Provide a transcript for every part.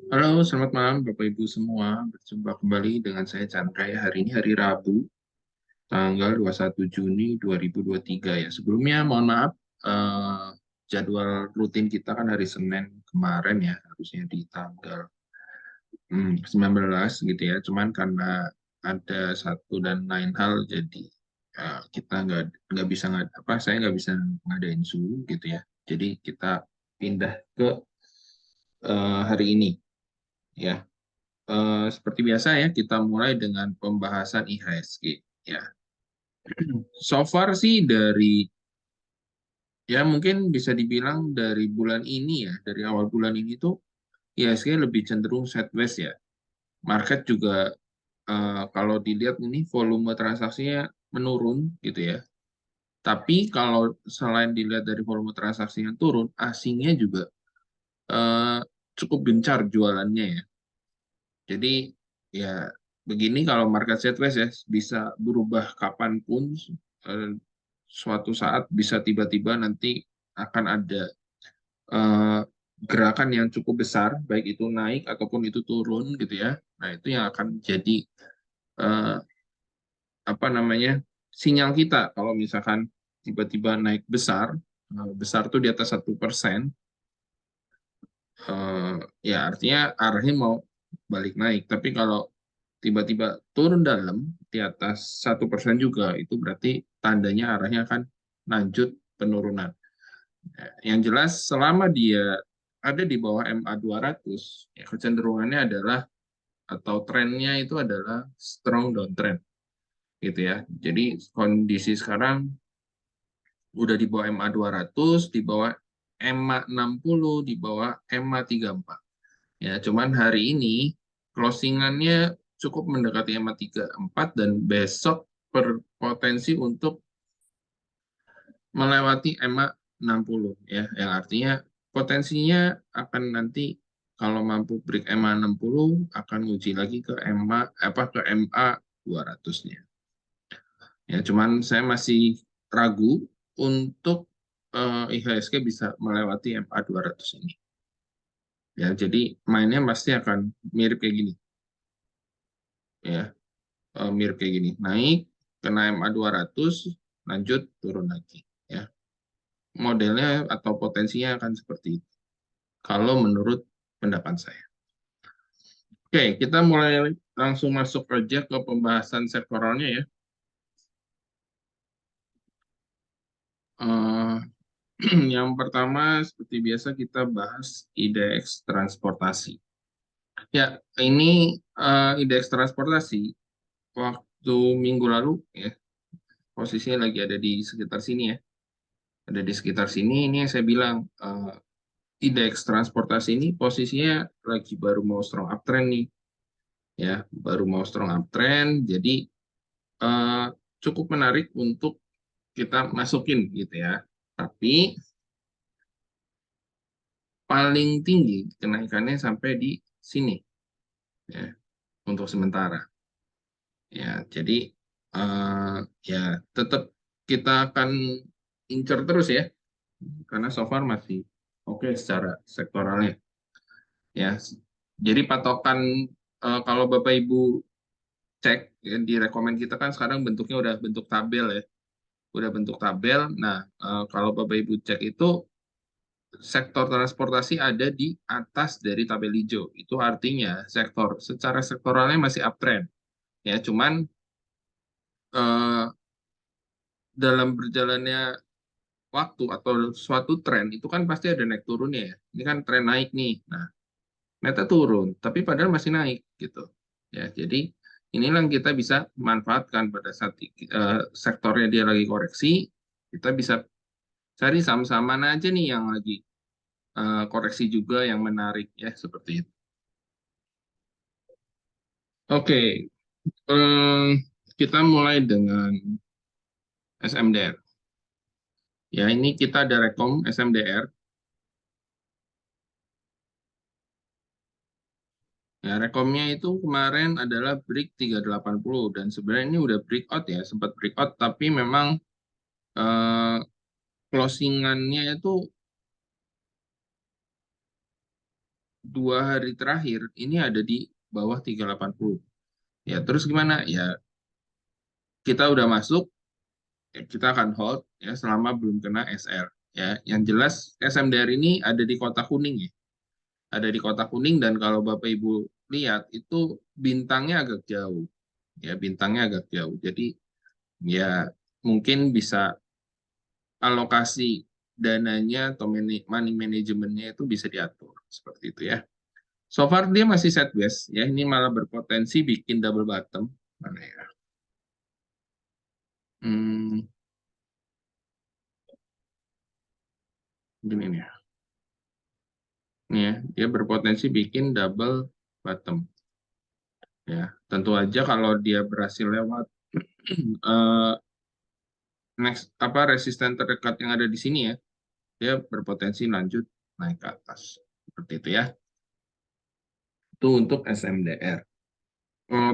Halo, selamat malam Bapak Ibu semua. Berjumpa kembali dengan saya Chandra ya. Hari ini hari Rabu, tanggal 21 Juni 2023 ya. Sebelumnya mohon maaf, eh, jadwal rutin kita kan hari Senin kemarin ya, harusnya di tanggal 19 gitu ya. Cuman karena ada satu dan lain hal, jadi kita nggak bisa saya nggak bisa ngadain Zoom gitu ya. Jadi kita pindah ke hari ini ya. Seperti biasa ya, kita mulai dengan pembahasan IHSG. Ya, so far sih ya mungkin bisa dibilang dari bulan ini ya, dari awal bulan ini tuh IHSG lebih cenderung sideways ya. Market juga kalau dilihat ini volume transaksinya menurun gitu ya. Tapi kalau selain dilihat dari volume transaksi yang turun, asingnya juga eh, cukup gencar jualannya ya. Jadi ya begini kalau market sideways ya bisa berubah kapanpun, eh, suatu saat bisa tiba-tiba nanti akan ada eh, gerakan yang cukup besar baik itu naik ataupun itu turun gitu ya. Nah, itu yang akan jadi eh, apa namanya sinyal kita kalau misalkan tiba-tiba naik besar, besar tuh di atas 1%, eh, ya artinya arahnya mau balik naik. Tapi kalau tiba-tiba turun dalam di atas 1% juga, itu berarti tandanya arahnya akan lanjut penurunan. Yang jelas selama dia ada di bawah MA 200, ya kecenderungannya adalah atau trennya itu adalah strong downtrend gitu ya. Jadi kondisi sekarang udah di bawah MA 200, di bawah MA 60, di bawah MA 34. Ya, cuman hari ini closingannya cukup mendekati MA 34 dan besok berpotensi untuk melewati MA 60 ya, yang artinya potensinya akan nanti kalau mampu break MA 60 akan uji lagi ke ke MA 200-nya. Ya, cuman saya masih ragu untuk IHSG bisa melewati MA 200 ini. Ya, jadi mainnya pasti akan mirip kayak gini ya. Mirip kayak gini. Naik, kena MA 200, lanjut turun lagi. Ya, modelnya atau potensinya akan seperti itu. Kalau menurut pendapat saya. Oke, kita mulai langsung masuk aja ke pembahasan sektoralnya ya. Eh, yang pertama, seperti biasa kita bahas indeks transportasi. Ya, ini indeks transportasi waktu minggu lalu ya, posisinya lagi ada di sekitar sini ya. Ada di sekitar sini, ini yang saya bilang, indeks transportasi ini posisinya lagi baru mau strong uptrend nih, ya, baru mau strong uptrend, jadi eh, cukup menarik untuk kita masukin gitu ya. Tapi paling tinggi kenaikannya sampai di sini ya untuk sementara. Ya, jadi eh, ya tetap kita akan incer terus ya, karena so far masih oke secara sektoralnya. Ya, jadi patokan kalau Bapak Ibu cek ya, di rekomen kita kan sekarang bentuknya udah bentuk tabel ya, udah bentuk tabel. Nah, kalau Bapak Ibu cek itu sektor transportasi ada di atas dari tabel hijau. Itu artinya sektor secara sektoralnya masih uptrend. Ya, cuman eh, dalam berjalannya waktu atau suatu tren itu kan pasti ada naik turunnya ya. Ini kan tren naik nih. Nah, ternyata turun, tapi padahal masih naik gitu. Ya, jadi inilah yang kita bisa manfaatkan pada saat sektornya dia lagi koreksi, kita bisa cari saham-saham mana aja nih yang lagi koreksi juga yang menarik ya seperti itu. Oke, kita mulai dengan SMDR. Ya, ini kita ada rekom SMDR. Ya, rekomnya itu kemarin adalah break 380 dan sebenarnya ini udah breakout ya, sempat breakout tapi memang eh, closingannya itu 2 hari terakhir ini ada di bawah 380. Ya, terus gimana? Ya, kita udah masuk, ya, kita akan hold ya selama belum kena SR. Ya, yang jelas SMDR ini ada di kotak kuning ya. Ada di kotak kuning dan kalau Bapak Ibu lihat itu bintangnya agak jauh. Ya, bintangnya agak jauh. Jadi ya mungkin bisa alokasi dananya atau money manajemennya itu bisa diatur seperti itu ya. So far dia masih sideways ya. Ini malah berpotensi bikin double bottom. Mana ya? Hmm, gini nih ya. Nih ya, dia berpotensi bikin double bottom. Ya, tentu aja kalau dia berhasil lewat eh, next apa resisten terdekat yang ada di sini ya, dia berpotensi lanjut naik ke atas. Seperti itu ya. Itu untuk SMDR.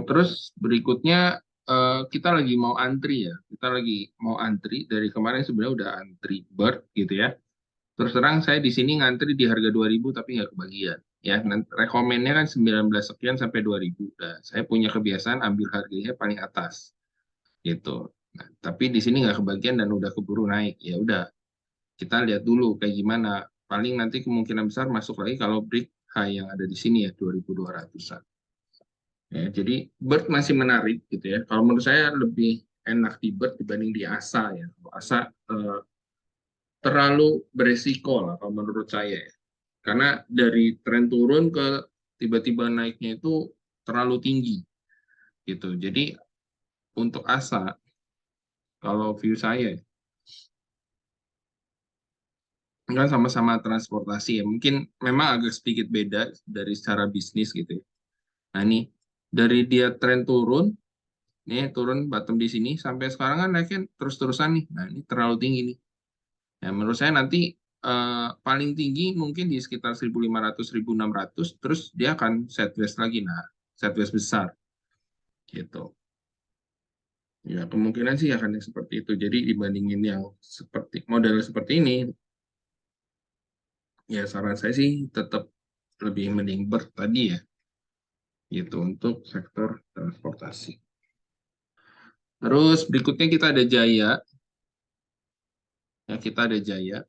Terus berikutnya kita lagi mau antri ya. Kita lagi mau antri dari kemarin sebenarnya udah antri bird gitu ya. Terus terang saya di sini ngantri di harga 2.000 tapi nggak kebagian. Ya, rekomennya kan 19 sekian sampai 2.000. Nah, saya punya kebiasaan ambil harganya paling atas gitu. Nah, tapi di sini nggak kebagian dan udah keburu naik. Ya udah, kita lihat dulu kayak gimana. Paling nanti kemungkinan besar masuk lagi kalau break high yang ada di sini ya 2.200-an. Ya, jadi Bird masih menarik gitu ya. Kalau menurut saya lebih enak di Bird dibanding di ASA ya. Kalau ASA eh, terlalu beresiko lah kalau menurut saya ya. Karena dari tren turun ke tiba-tiba naiknya itu terlalu tinggi gitu. Jadi untuk ASA kalau view saya ya, kan sama-sama transportasi ya. Mungkin memang agak sedikit beda dari secara bisnis gitu ya. Nah ini dari dia tren turun, nih turun bottom di sini sampai sekarang kan naiknya terus-terusan nih. Nah ini terlalu tinggi nih. Ya, menurut saya nanti paling tinggi mungkin di sekitar 1.500 1.600 terus dia akan sideways lagi. Nah, sideways besar gitu. Ya, kemungkinan sih akan yang seperti itu. Jadi dibandingin yang seperti model seperti ini, ya saran saya sih tetap lebih mending Bird tadi ya, gitu untuk sektor transportasi. Terus berikutnya kita ada Jaya, ya kita ada Jaya.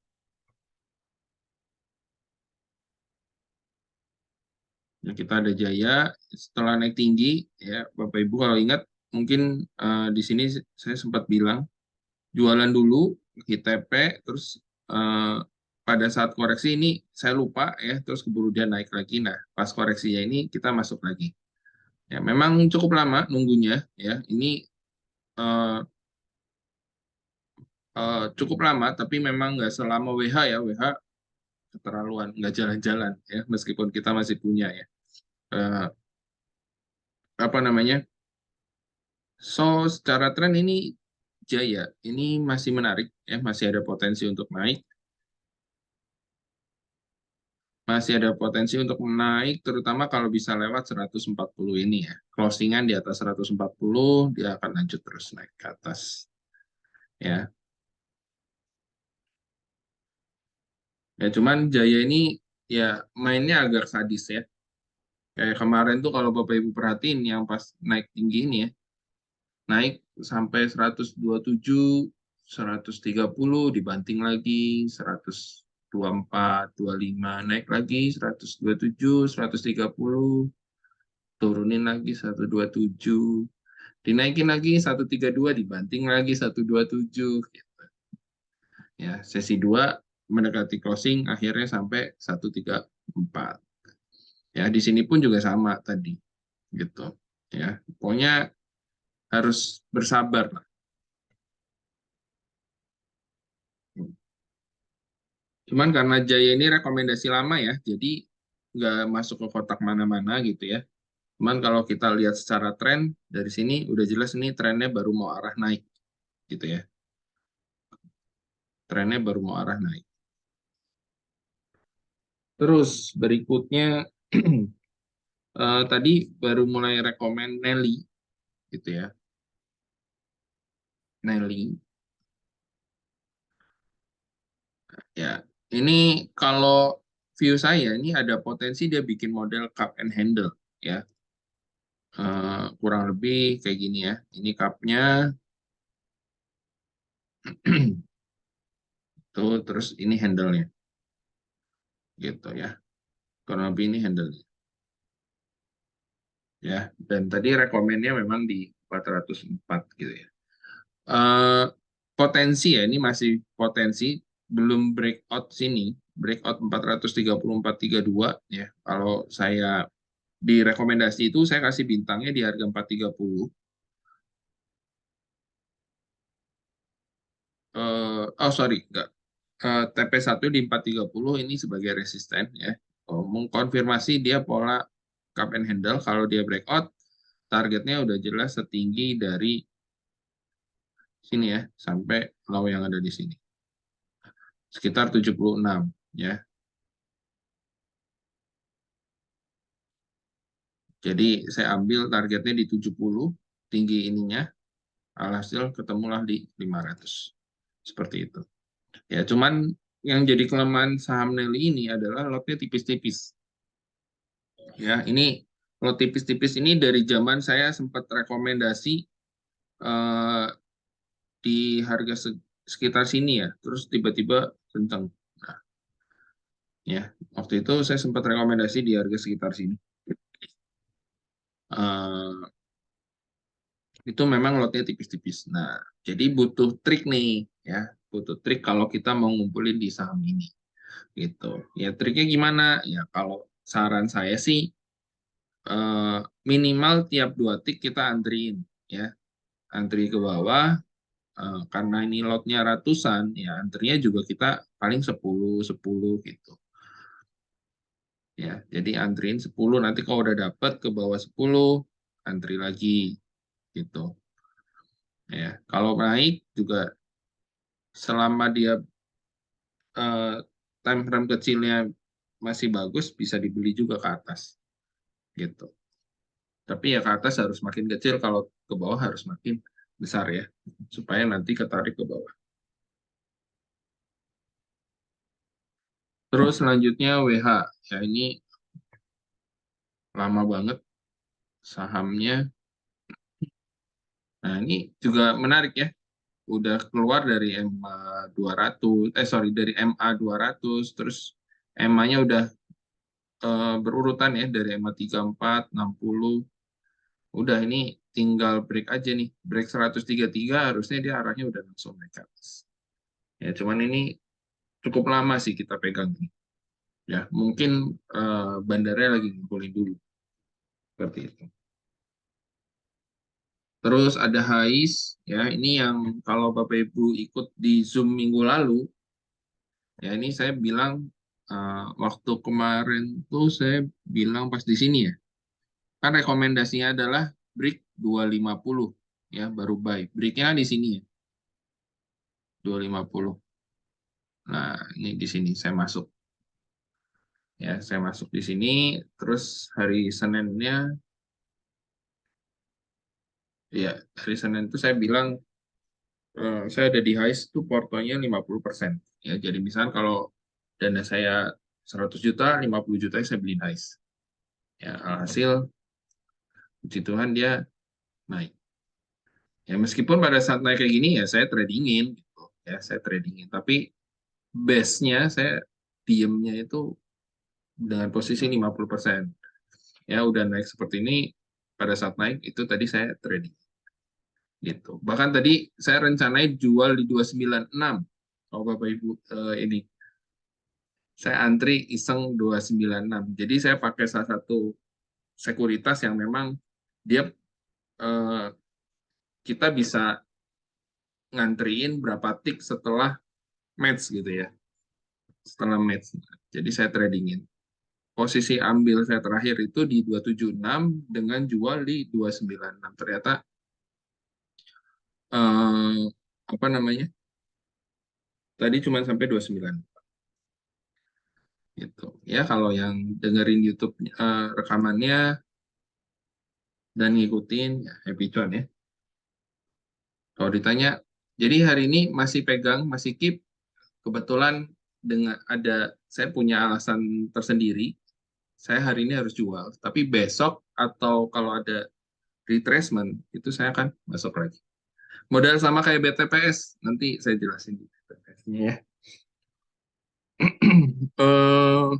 Ya, kita ada Jaya setelah naik tinggi ya Bapak Ibu kalau ingat mungkin di sini saya sempat bilang jualan dulu ITP terus eh, pada saat koreksi ini saya lupa ya terus keburu dia naik lagi. Nah, pas koreksinya ini kita masuk lagi. Ya, memang cukup lama nunggunya ya. Ini eh, cukup lama tapi memang nggak selama WH ya. WH keterlaluan nggak jalan-jalan ya meskipun kita masih punya ya. Eh, apa namanya? So, secara tren ini Jaya, ini masih menarik, ya, masih ada potensi untuk naik, masih ada potensi untuk menaik, terutama kalau bisa lewat 140 ini ya. Closingan di atas 140, dia akan lanjut terus naik ke atas. Ya, ya cuman Jaya ini ya mainnya agak sadis ya. Kayak kemarin tuh kalau Bapak Ibu perhatiin yang pas naik tinggi ini ya, naik sampai 127, 130, dibanting lagi 124, 25, naik lagi 127, 130, turunin lagi 127, dinaikin lagi 132, dibanting lagi 127. Ya, sesi 2 mendekati closing akhirnya sampai 134. Ya, di sini pun juga sama tadi gitu. Ya, pokoknya harus bersabar lah. Cuman karena Jaya ini rekomendasi lama ya, jadi nggak masuk ke kotak mana-mana gitu ya. Cuman kalau kita lihat secara tren, dari sini udah jelas ini trennya baru mau arah naik gitu ya. Trennya baru mau arah naik. Terus berikutnya, tadi baru mulai rekomen Nelly gitu ya. Nelly, ya ini kalau view saya ini ada potensi dia bikin model cup and handle ya. Kurang lebih kayak gini ya. Ini cupnya tuh, terus ini handle-nya gitu ya. Kurang lebih ini handle ya. Dan tadi rekomennya memang di 404 gitu ya. Eh, Potensi ya, ini masih potensi, belum breakout sini, breakout 434.32 ya. Kalau saya di rekomendasi itu saya kasih bintangnya di harga 430. Oh sorry, enggak. TP1 di 430 ini sebagai resisten ya. Mengkonfirmasi dia pola cup and handle. Kalau dia breakout, targetnya udah jelas setinggi dari sini ya, sampai low yang ada di sini. Sekitar 76 ya. Jadi saya ambil targetnya di 70, tinggi ininya, alhasil ketemulah di 500. Seperti itu. Ya, cuman yang jadi kelemahan saham Nelly ini adalah lotnya tipis-tipis. Ya, ini lot tipis-tipis ini dari zaman saya sempat rekomendasi eh, di harga sekitar sini ya, terus tiba-tiba kenceng. Nah, ya, waktu itu saya sempat rekomendasi di harga sekitar sini. Eh, itu memang lotnya tipis-tipis. Nah, jadi butuh trik nih, ya, butuh trik kalau kita mau ngumpulin di saham ini, gitu. Ya, triknya gimana? Ya, kalau saran saya sih eh, minimal tiap 2 tik kita antriin, ya, antri ke bawah. Karena ini lotnya ratusan, ya antrinya juga kita paling 10 10 gitu. Ya, jadi antriin 10, nanti kalau udah dapet ke bawah 10, antri lagi gitu. Ya, kalau naik juga selama dia eh, time frame kecilnya masih bagus, bisa dibeli juga ke atas gitu. Tapi ya ke atas harus makin kecil, kalau ke bawah harus makin besar ya, supaya nanti ketarik ke bawah. Terus selanjutnya WH, ya ini lama banget sahamnya. Nah ini juga menarik ya, udah keluar dari MA 200, sorry, dari MA 200, terus MA-nya udah berurutan ya, dari MA 34, 60. Udah ini tinggal break aja nih. Break 133 harusnya dia arahnya udah langsung naik ke atas. Ya, cuman ini cukup lama sih kita pegang nih. Ya, mungkin bandarnya lagi ngumpulin dulu. Seperti itu. Terus ada HAIS, ya ini yang kalau Bapak Ibu ikut di Zoom minggu lalu, ya ini saya bilang waktu kemarin tuh saya bilang pas di sini ya. Kan rekomendasinya adalah break 250 ya, baru buy. Breaknya di sini ya, 250. Nah, ini di sini saya masuk. Ya, saya masuk di sini. Terus hari Seninnya, ya hari Senin itu saya bilang saya ada di highs itu portonya 50%. Ya, jadi misalnya kalau dana saya 100 juta, 50 juta saya beli highs. Ya, alhasil puji Tuhan dia naik. Ya, meskipun pada saat naik kayak gini ya saya tradingin gitu. Ya, saya tradingin. Tapi base-nya saya diemnya itu dengan posisi 50%. Ya, udah naik seperti ini, pada saat naik itu tadi saya trading gitu. Bahkan tadi saya rencananya jual di 296. Kalau Bapak Ibu ini saya antri iseng 296. Jadi saya pakai salah satu sekuritas yang memang dia eh, kita bisa ngantriin berapa tik setelah match gitu ya. Setelah match. Jadi saya tradingin. Posisi ambil saya terakhir itu di 276 dengan jual di 296. Ternyata eh, apa namanya? Tadi cuma sampai 29 gitu. Ya kalau yang dengerin YouTube rekamannya dan ngikutin ya happy cuan ya. Kalau ditanya, jadi hari ini masih pegang, masih keep, kebetulan dengan ada saya punya alasan tersendiri, saya hari ini harus jual, tapi besok atau kalau ada retracement, itu saya akan masuk lagi. Modal sama kayak BTPS, nanti saya jelasin di BTPS-nya ya. Eh,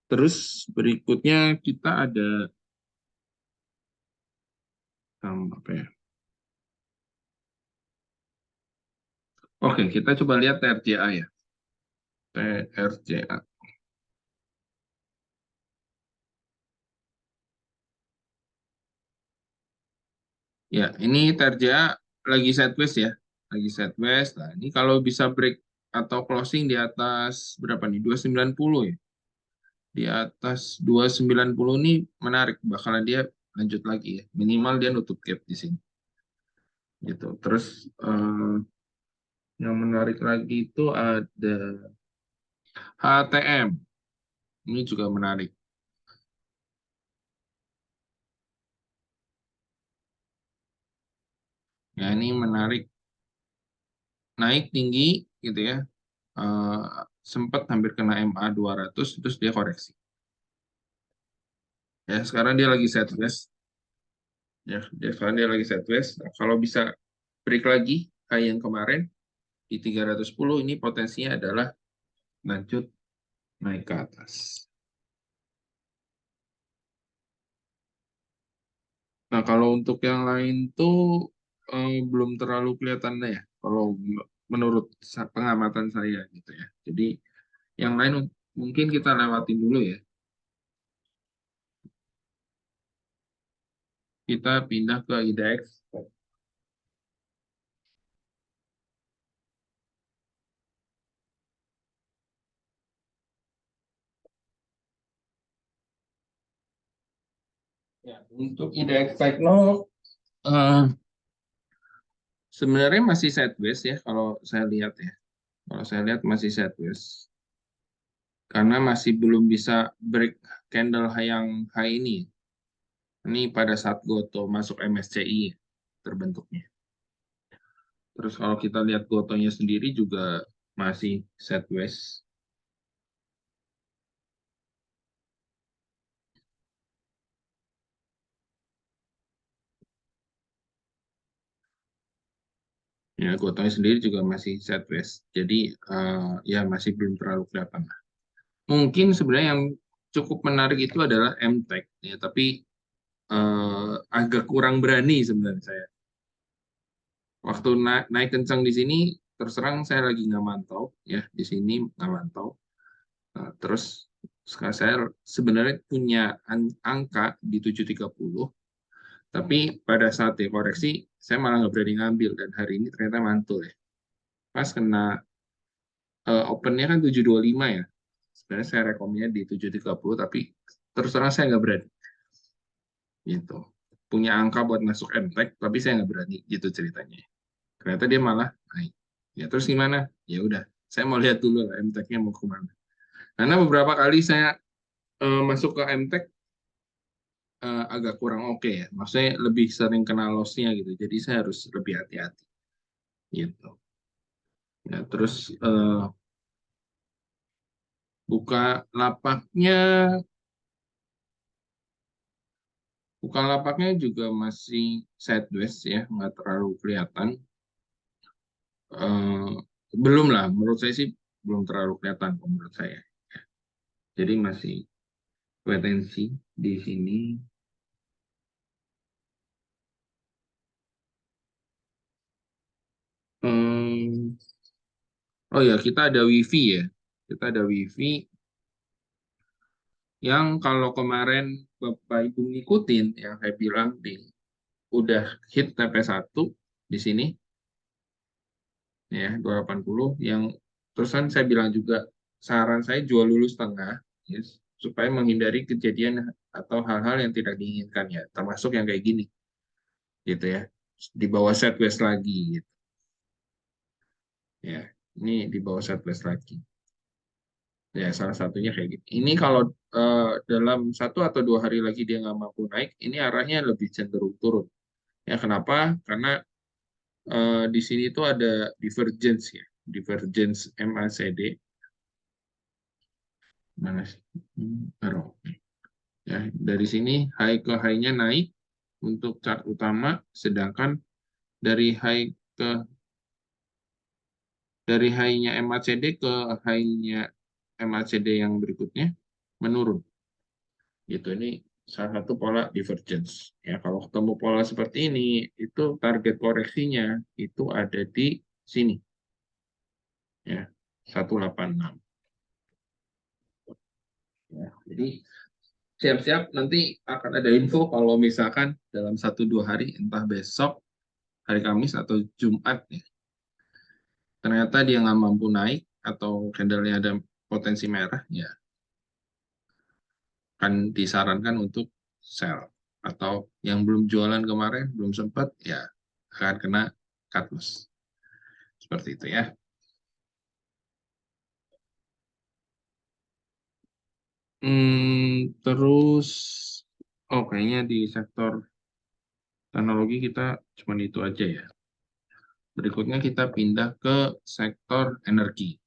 terus berikutnya kita ada apa ya? Oke, kita coba lihat TRJA ya. TRJA. Ya, ini TRJA lagi sideways ya. Lagi sideways. Nah, ini kalau bisa break atau closing di atas berapa nih? 290 ya. Di atas 290 ini menarik. Bakalan dia lanjut lagi ya. Minimal dia nutup gap di sini. Gitu. Terus yang menarik lagi itu ada HTM. Ini juga menarik. Ya, ini menarik. Naik tinggi gitu ya. Eh, sempat hampir kena MA 200 terus dia koreksi. Ya, sekarang dia lagi sideways. Ya, sekarang dia lagi sideways. Nah, kalau bisa break lagi kayak yang kemarin di 310 ini potensinya adalah lanjut naik ke atas. Nah, kalau untuk yang lain tuh belum terlalu kelihatan deh ya. Kalau menurut pengamatan saya gitu ya. Jadi yang lain mungkin kita lewatin dulu ya. Kita pindah ke IDX. Ya, untuk IDX Tekno eh, sebenarnya masih sideways ya kalau saya lihat ya. Kalau saya lihat masih sideways karena masih belum bisa break candle yang high ini. Ini pada saat Goto masuk MSCI terbentuknya. Terus kalau kita lihat Gotonya sendiri juga masih sideways. Ya, Gotonya sendiri juga masih sideways. Jadi ya masih belum terlalu kelihatan. Mungkin sebenarnya yang cukup menarik itu adalah MTech ya, tapi agak kurang berani sebenarnya saya. Waktu naik kencang di sini, terus terang saya lagi nggak mantau ya di sini nggak mantau. Terus sekarang saya sebenarnya punya angka di 730, tapi pada saat dia koreksi saya malah nggak berani ngambil dan hari ini ternyata mantul ya. Pas kena opennya kan 725 ya. Sebenarnya saya rekomnya di 730, tapi terus terang saya nggak berani gitu. Punya angka buat masuk MTech, tapi saya nggak berani gitu ceritanya. Ternyata dia malah naik. Ya terus gimana? Ya udah, saya mau lihat dulu lah MTech-nya mau kemana. Karena beberapa kali saya masuk ke MTech agak kurang oke ya. Maksudnya lebih sering kena loss-nya gitu. Jadi saya harus lebih hati-hati gitu. Ya terus buka lapaknya, buka lapaknya juga masih sideways ya, nggak terlalu kelihatan. Eh, belum lah, menurut saya sih belum terlalu kelihatan menurut saya. Jadi masih wait and see di sini. Hmm, oh ya, kita ada WiFi ya. Kita ada WiFi yang kalau kemarin Bapak Ibu ngikutin yang saya bilang udah hit TP1 di sini ya 280 yang terusan saya bilang juga saran saya jual dulu setengah yes, supaya menghindari kejadian atau hal-hal yang tidak diinginkan ya, termasuk yang kayak gini gitu ya. Di bawah sideways lagi gitu. Ya, ini di bawah sideways lagi. Ya, salah satunya kayak gitu. Ini kalau dalam 1 atau 2 hari lagi dia nggak mampu naik, ini arahnya lebih cenderung turun. Ya, kenapa? Karena di sini tuh ada divergence ya, divergence MACD. Mana sih? Arrow. Ya, dari sini high ke high-nya naik untuk chart utama, sedangkan dari high ke dari high-nya MACD ke high-nya MACD yang berikutnya menurun. Gitu, ini salah satu pola divergence. Ya, kalau ketemu pola seperti ini, itu target koreksinya itu ada di sini, ya, 186. Ya, jadi siap-siap nanti akan ada info kalau misalkan dalam 1-2 hari, entah besok, hari Kamis atau Jumat, ya, ternyata dia nggak mampu naik atau candlenya ada potensi merah, ya akan disarankan untuk sell. Atau yang belum jualan kemarin, belum sempat, ya akan kena cut loss. Seperti itu ya. Terus, oh kayaknya di sektor teknologi kita cuma itu aja ya. Berikutnya kita pindah ke sektor energi.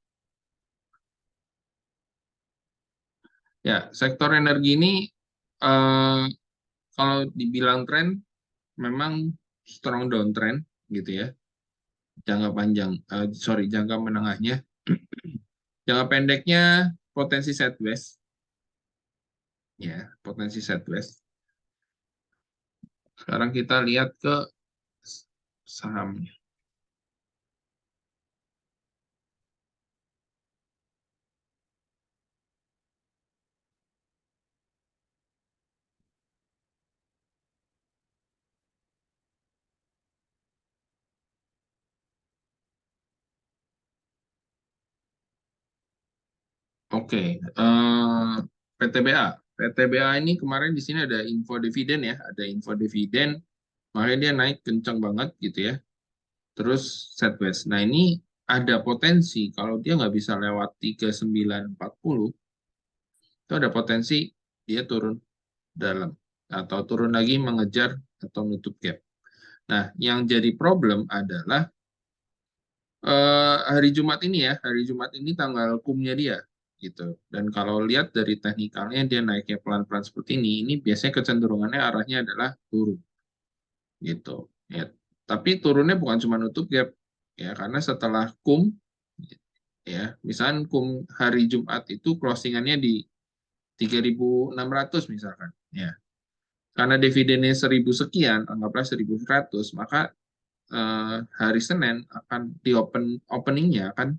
Ya, sektor energi ini eh, kalau dibilang tren, memang strong downtrend gitu ya. Jangka panjang, sorry, jangka menengahnya. Jangka pendeknya potensi sideways, ya, potensi sideways. Sekarang kita lihat ke sahamnya. Oke, PTBA. PTBA ini kemarin di sini ada info dividen ya, ada info dividen, makanya dia naik kencang banget gitu ya. Terus sideways. Nah ini ada potensi kalau dia nggak bisa lewat 3940, itu ada potensi dia turun dalam atau turun lagi mengejar atau nutup gap. Nah yang jadi problem adalah hari Jumat ini ya, hari Jumat ini tanggal kumnya dia gitu. Dan kalau lihat dari teknikalnya dia naiknya pelan-pelan seperti ini biasanya kecenderungannya arahnya adalah turun gitu. Ya. Tapi turunnya bukan cuma nutup gap ya, karena setelah kum ya, misalnya kum hari Jumat itu closingannya di 3.600 misalkan ya. Karena dividennya 1.000 sekian, anggaplah 1.100, maka hari Senin akan di openingnya akan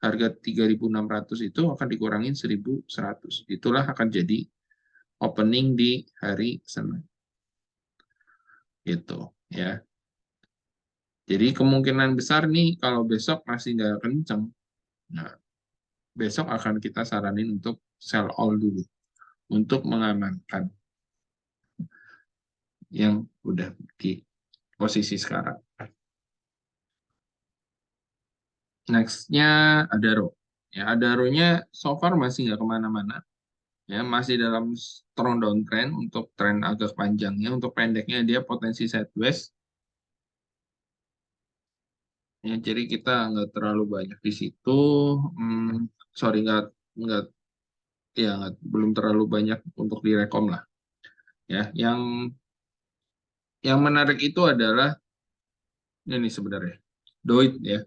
harga 3.600 itu akan dikurangin 1.100. Itulah akan jadi opening di hari Senin. Itu ya. Jadi kemungkinan besar nih kalau besok masih nggak kenceng, nah besok akan kita saranin untuk sell all dulu untuk mengamankan yang udah di posisi sekarang. Next-nya Adaro. Ya, Adaro-nya so far masih nggak kemana-mana. Ya, masih dalam strong downtrend untuk tren agak panjangnya. Untuk pendeknya dia potensi sideways. Ya, jadi kita nggak terlalu banyak di situ. Sorry, nggak ya belum terlalu banyak untuk direkom lah. Ya, yang menarik itu adalah ini sebenarnya Doit ya.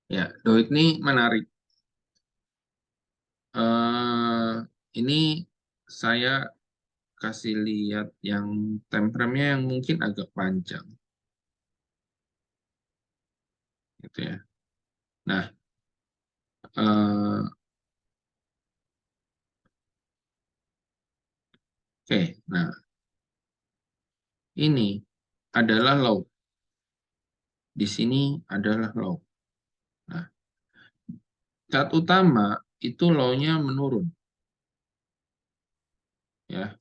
Ya, Doit ini menarik. Ini saya kasih lihat yang time frame-nya yang mungkin agak panjang gitu ya. Nah, oke. Nah, ini adalah low. Di sini adalah low. Nah, chart utama itu low-nya menurun ya.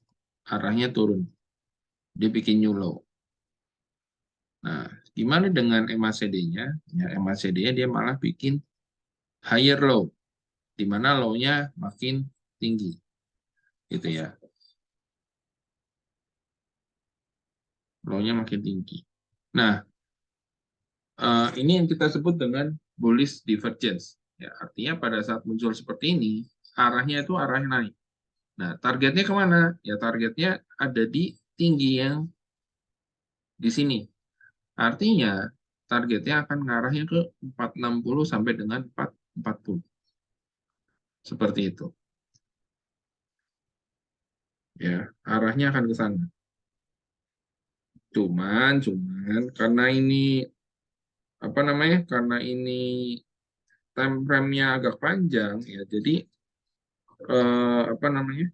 Arahnya turun. Dia bikin new low. Nah, gimana dengan MACD-nya? Ya, MACD-nya dia malah bikin higher low, di mana low-nya makin tinggi gitu ya. Low-nya makin tinggi. Nah, ini yang kita sebut dengan bullish divergence. Ya, artinya pada saat muncul seperti ini, arahnya itu arah naik. Nah, targetnya kemana? Ya, targetnya ada di tinggi yang di sini. Artinya, targetnya akan ngarahnya ke 460 sampai dengan 440. Seperti itu. Ya, arahnya akan ke sana. Cuman karena ini apa namanya? Karena ini time frame-nya agak panjang ya. Jadi apa namanya?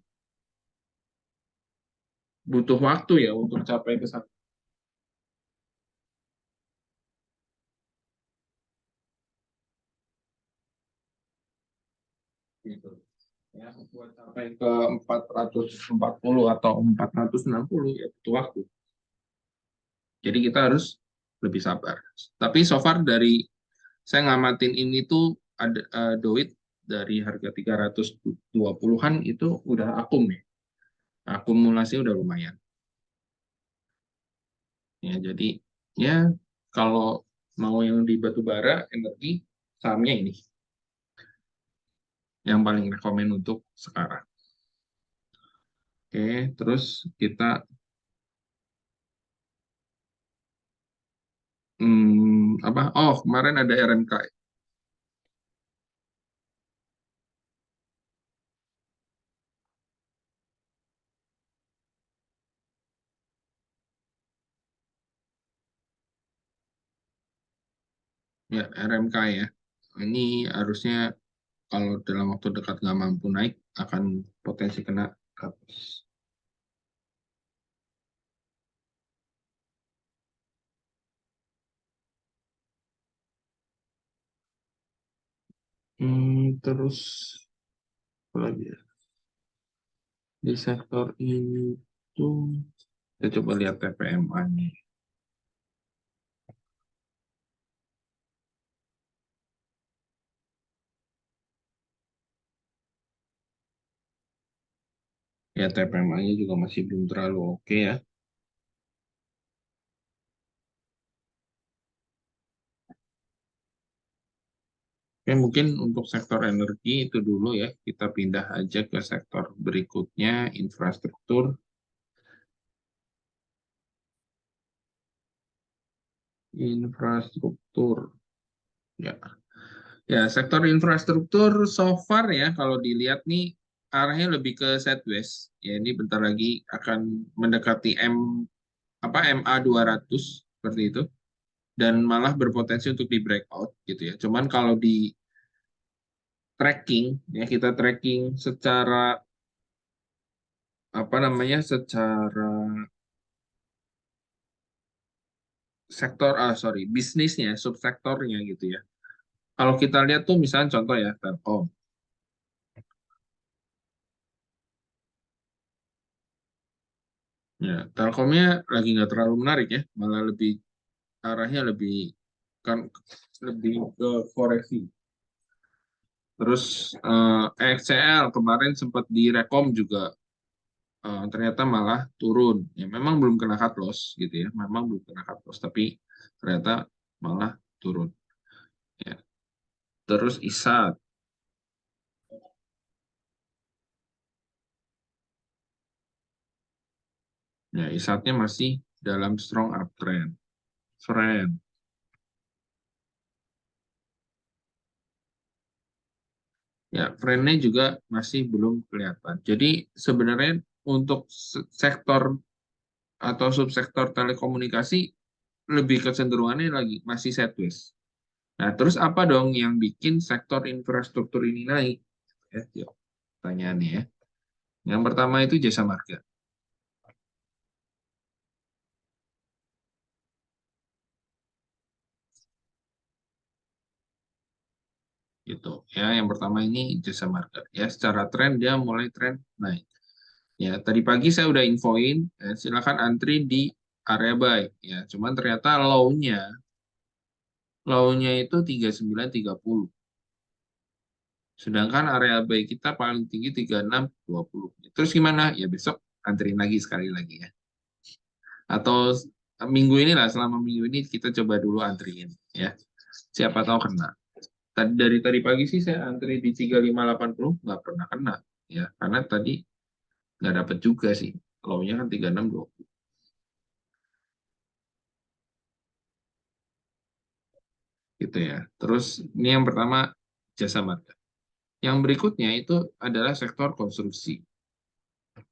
Butuh waktu ya untuk capai ke sana. Gitu. Ya, buat sampai ke 440 atau 460 ya butuh waktu. Jadi kita harus lebih sabar. Tapi so far dari saya ngamatin ini tuh ada Doit dari harga 320-an itu udah akum ya. Akumulasi udah lumayan. Ya, jadi ya kalau mau yang di batu bara energi sahamnya ini yang paling rekomen untuk sekarang. Oke, terus kita apa? Oh, kemarin ada RMK. Ya, RMK ya. Ini harusnya kalau dalam waktu dekat nggak mampu naik, akan potensi kena cut. Terus apa lagi ya? Di sektor ini tuh, kita coba lihat TPMA-nya. Ya, TPMA-nya juga masih belum terlalu oke ya. Oke, mungkin untuk sektor energi itu dulu ya. Kita pindah aja ke sektor berikutnya, infrastruktur. Infrastruktur. Ya, ya sektor infrastruktur so far ya, kalau dilihat nih arahnya lebih ke sideways. Ya, ini bentar lagi akan mendekati MA 200 seperti itu. Dan malah berpotensi untuk di breakout gitu ya. Cuman kalau di tracking ya kita tracking secara apa namanya secara sektor sorry bisnisnya subsektornya gitu ya. Kalau kita lihat tuh misalnya contoh ya Telkom. Ya, Telkomnya lagi nggak terlalu menarik ya, malah lebih arahnya lebih kan lebih ke koreksi. Terus XCL kemarin sempat di Rekom juga ternyata malah turun. Ya memang belum kena cut loss gitu ya, memang belum kena cut loss, tapi ternyata malah turun. Ya. Terus ISAT, ya ISATnya masih dalam strong uptrend. Trend. Ya, trendnya juga masih belum kelihatan. Jadi sebenarnya untuk sektor atau subsektor telekomunikasi lebih kecenderungannya lagi masih sideways. Nah, terus apa dong yang bikin sektor infrastruktur ini naik? Ya, yuk, pertanyaannya ya. Yang pertama itu jasa marga, gitu. Ya, yang pertama ini jasa marga. Ya, secara tren dia mulai tren naik. Ya, tadi pagi saya udah infoin, silakan antri di area buy. Ya, cuman ternyata low-nya itu 3930. Sedangkan area buy kita paling tinggi 3620. Terus gimana? Ya besok anterin lagi sekali lagi ya. Atau minggu ini lah, selama minggu ini kita coba dulu antriin ya. Siapa tahu kena. dari tadi pagi sih saya antri di 3580 nggak pernah kena ya karena tadi nggak dapet juga sih. Low-nya kan 3620 gitu ya. Terus ini yang pertama jasa marga. Yang berikutnya itu adalah sektor konstruksi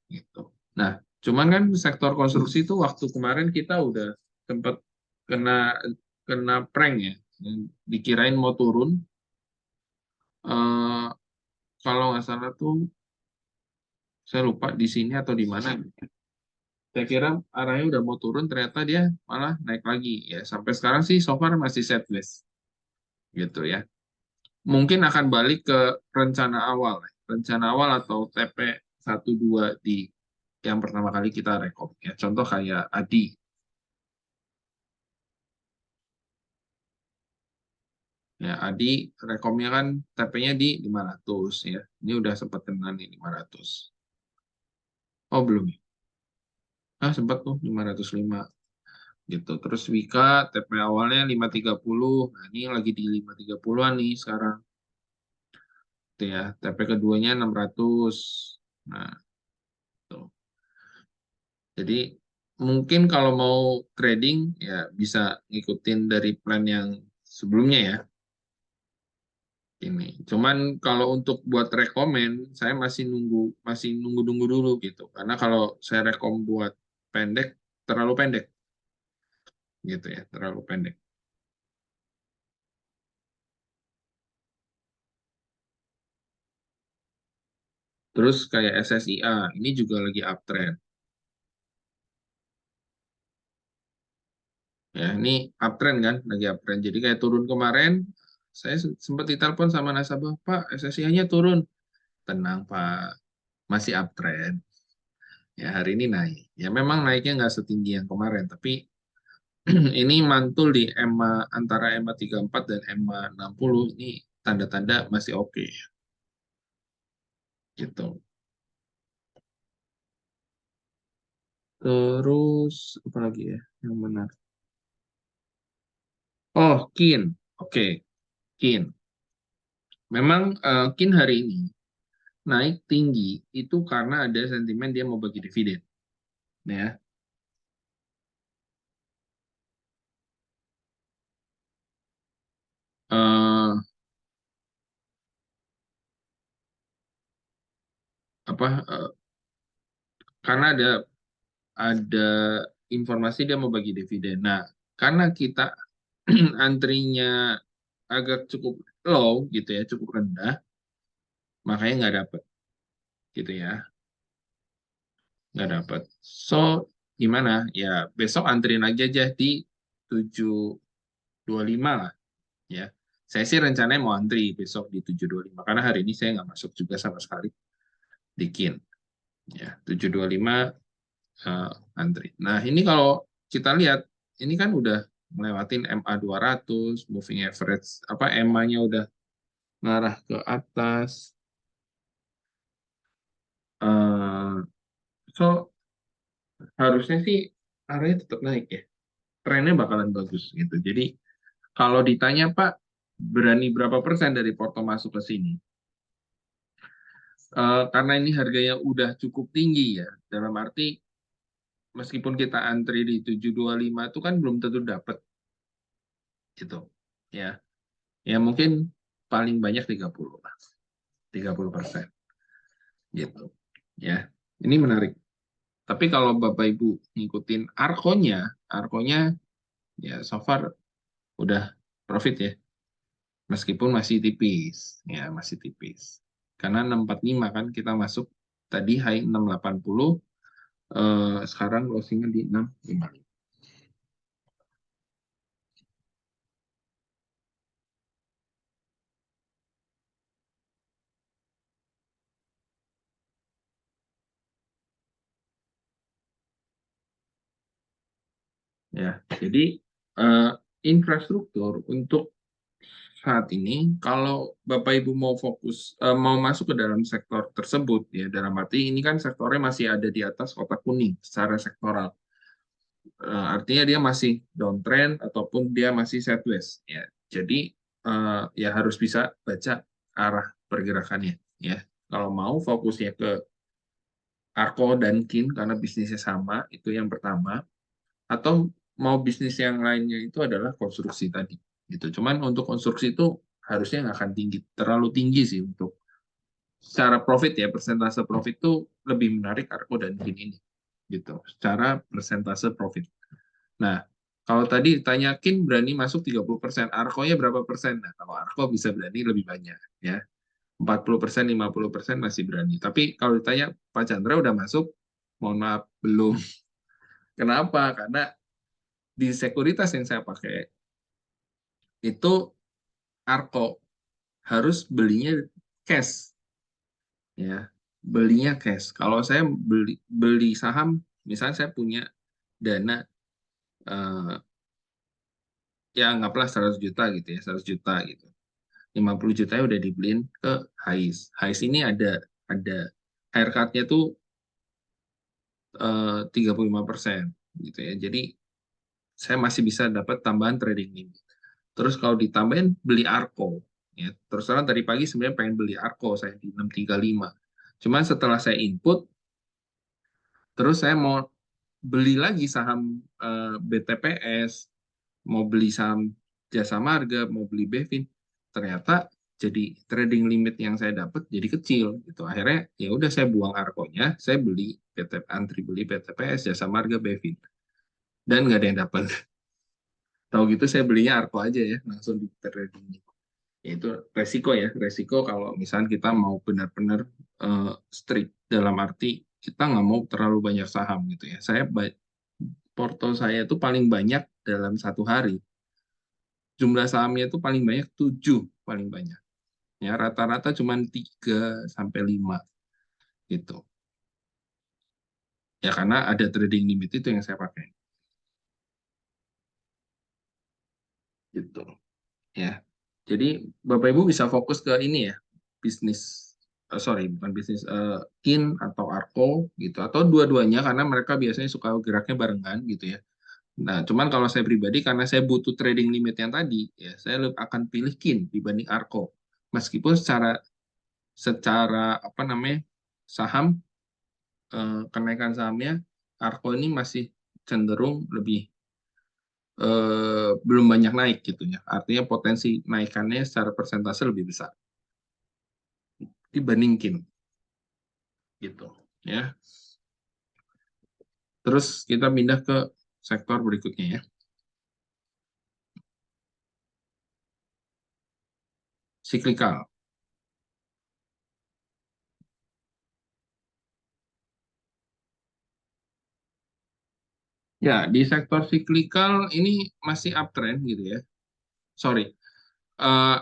gitu. Nah, cuman kan sektor konstruksi itu waktu kemarin kita udah sempat kena kena prank ya. Dikirain mau turun, eh, kalau nggak salah tuh saya lupa di sini atau di mana. Saya kira arahnya udah mau turun, ternyata dia malah naik lagi ya. Sampai sekarang sih so far masih sideways gitu ya. Mungkin akan balik ke rencana awal, rencana awal atau TP 12 di yang pertama kali kita rekom ya. Contoh kayak Adi ya, Adi rekomnya kan TP-nya di 500 ya. Ini udah sempat kena nih 500. Oh belum ya? Ah sempat tuh 505 gitu. Terus Wika TP awalnya 530. Nah, ini lagi di 530-an nih sekarang. Gitu ya. TP keduanya 600. Nah, tuh. Jadi mungkin kalau mau trading ya bisa ngikutin dari plan yang sebelumnya ya. Ini. Cuman kalau untuk buat rekomen, saya masih nunggu dulu gitu. Karena kalau saya rekom buat pendek, terlalu pendek gitu ya, terlalu pendek. Terus kayak SSIA, ini juga lagi uptrend. Ya, ini uptrend kan, lagi uptrend. Jadi kayak turun kemarin, saya sempat ditelepon sama nasabah, Pak, SSIA-nya turun. Tenang, Pak, masih uptrend. Ya, hari ini naik. Ya, memang naiknya nggak setinggi yang kemarin, tapi ini mantul di EMA antara EMA 34 dan EMA 60 ini tanda-tanda masih oke gitu. Terus apa lagi ya yang menarik? Oh, Kin. Oke, Kin. Memang Kin hari ini naik tinggi itu karena ada sentimen dia mau bagi dividen ya. Eh, apa karena ada informasi dia mau bagi dividen. Nah, karena kita antrinya agak cukup low gitu ya, cukup rendah, makanya nggak dapet gitu ya, nggak dapet. So gimana? Ya besok antriin aja di 725 lah ya. Saya sih rencananya mau antri besok di 725 karena hari ini saya nggak masuk juga sama sekali di KIN ya 725 eh, antri. Nah ini kalau kita lihat ini kan udah melewatin MA 200, moving average apa MA-nya udah ngarah ke atas. Eh, so harusnya sih arahnya tetap naik ya. Trennya bakalan bagus gitu. Jadi kalau ditanya Pak, berani berapa persen dari Porto masuk ke sini? Karena ini harganya udah cukup tinggi ya. Dalam arti meskipun kita antri di 725 itu kan belum tentu dapat gitu. Ya, ya mungkin paling banyak 30 lah. 30% gitu. Ya, ini menarik. Tapi kalau Bapak Ibu ngikutin Arkonya ya so far udah profit ya. Meskipun masih tipis, ya masih tipis. Karena 645 kan kita masuk tadi high 680, sekarang closingnya di 655. Ya, jadi eh, infrastruktur untuk saat ini, kalau Bapak Ibu mau fokus, mau masuk ke dalam sektor tersebut, ya dalam arti ini kan sektornya masih ada di atas kotak kuning secara sektoral. Artinya dia masih downtrend ataupun dia masih sideways. Ya, jadi ya harus bisa baca arah pergerakannya ya. Kalau mau fokusnya ke Arko dan Kin karena bisnisnya sama, itu yang pertama. Atau mau bisnis yang lainnya itu adalah konstruksi tadi. Gitu. Cuman untuk konstruksi itu harusnya nggak akan tinggi, terlalu tinggi sih untuk secara profit ya, persentase profit itu lebih menarik Arko dan Kin ini. Gitu. Secara persentase profit. Nah, kalau tadi ditanyakin berani masuk 30%, Arko-nya berapa persen? Nah, kalau Arko bisa berani lebih banyak ya. 40%, 50% masih berani. Tapi kalau ditanya Pak Chandra udah masuk, mohon maaf belum. Kenapa? Karena di sekuritas yang saya pakai itu Arko harus belinya cash ya. Belinya cash. Kalau saya beli saham, misalnya saya punya dana eh, ya anggaplah 100 juta gitu ya, 100 juta gitu. 50 jutanya udah dibeliin ke HIS. HIS ini ada haircut-nya tuh 35% gitu ya. Jadi saya masih bisa dapat tambahan trading limit. Terus kalau ditambahin beli Arko ya. Terus terang tadi pagi sebenarnya pengen beli Arko saya di 635. Cuman setelah saya input terus saya mau beli lagi saham BTPS, mau beli saham Jasa Marga, mau beli Bevin, ternyata jadi trading limit yang saya dapat jadi kecil gitu. Akhirnya ya udah saya buang Arkonya, saya beli antri beli BTPS, Jasa Marga, Bevin, dan nggak ada yang dapat. Tahu gitu saya belinya Arko aja ya, langsung di trading. Ya, itu resiko ya, resiko kalau misalnya kita mau benar-benar strict dalam arti kita nggak mau terlalu banyak saham gitu ya. Porto saya itu paling banyak dalam satu hari. Jumlah sahamnya itu paling banyak 7 paling banyak. Ya, rata-rata cuma 3 sampai 5 gitu. Ya karena ada trading limit itu yang saya pakai gitu. Ya. Jadi Bapak Ibu bisa fokus ke ini ya, bisnis sorry bukan bisnis KIN atau ARKO gitu atau dua-duanya karena mereka biasanya suka geraknya barengan gitu ya. Nah, cuman kalau saya pribadi karena saya butuh trading limit yang tadi, ya saya akan pilih KIN dibanding ARKO. Meskipun secara secara apa namanya saham kenaikan sahamnya ARKO ini masih cenderung lebih belum banyak naik gitu ya. Artinya potensi naikannya secara persentase lebih besar dibanding KIN gitu ya. Terus kita pindah ke sektor berikutnya ya, siklikal. Ya, di sektor siklikal ini masih uptrend gitu ya. Sorry, eh,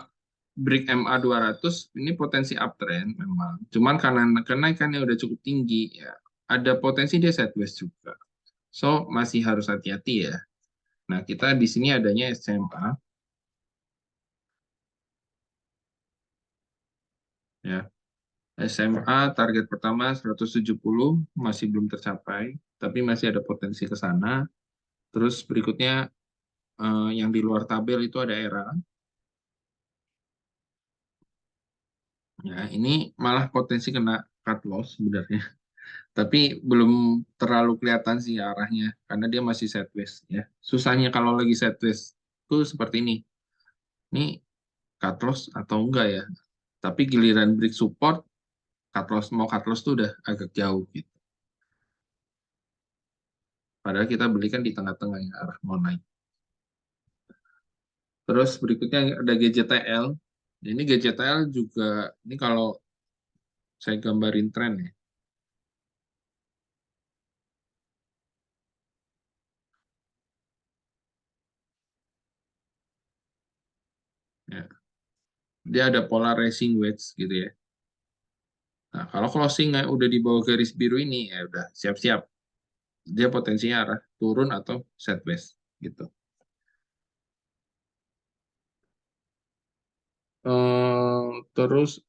break MA 200 ini potensi uptrend memang. Cuman karena kenaikannya udah cukup tinggi ya, ada potensi dia sideways juga. So, masih harus hati-hati ya. Nah, kita di sini adanya SMA ya. SMA target pertama 170 masih belum tercapai, tapi masih ada potensi ke sana. Terus berikutnya yang di luar tabel itu ada ERA. Ya, ini malah potensi kena cut loss sebenarnya. Tapi belum terlalu kelihatan sih arahnya karena dia masih sideways ya. Susahnya kalau lagi sideways itu seperti ini. Ini cut loss atau enggak ya? Tapi giliran break support, cut loss mau cut loss tuh udah agak jauh gitu. Padahal kita beli kan di tengah-tengah yang arah mau naik. Terus berikutnya ada GJTL. Ini GJTL juga ini kalau saya gambarin tren ya. Ya. Dia ada pola racing wedge gitu ya. Nah, kalau closing udah di bawah garis biru ini ya udah siap-siap. Dia potensinya arah turun atau sideways gitu. Terus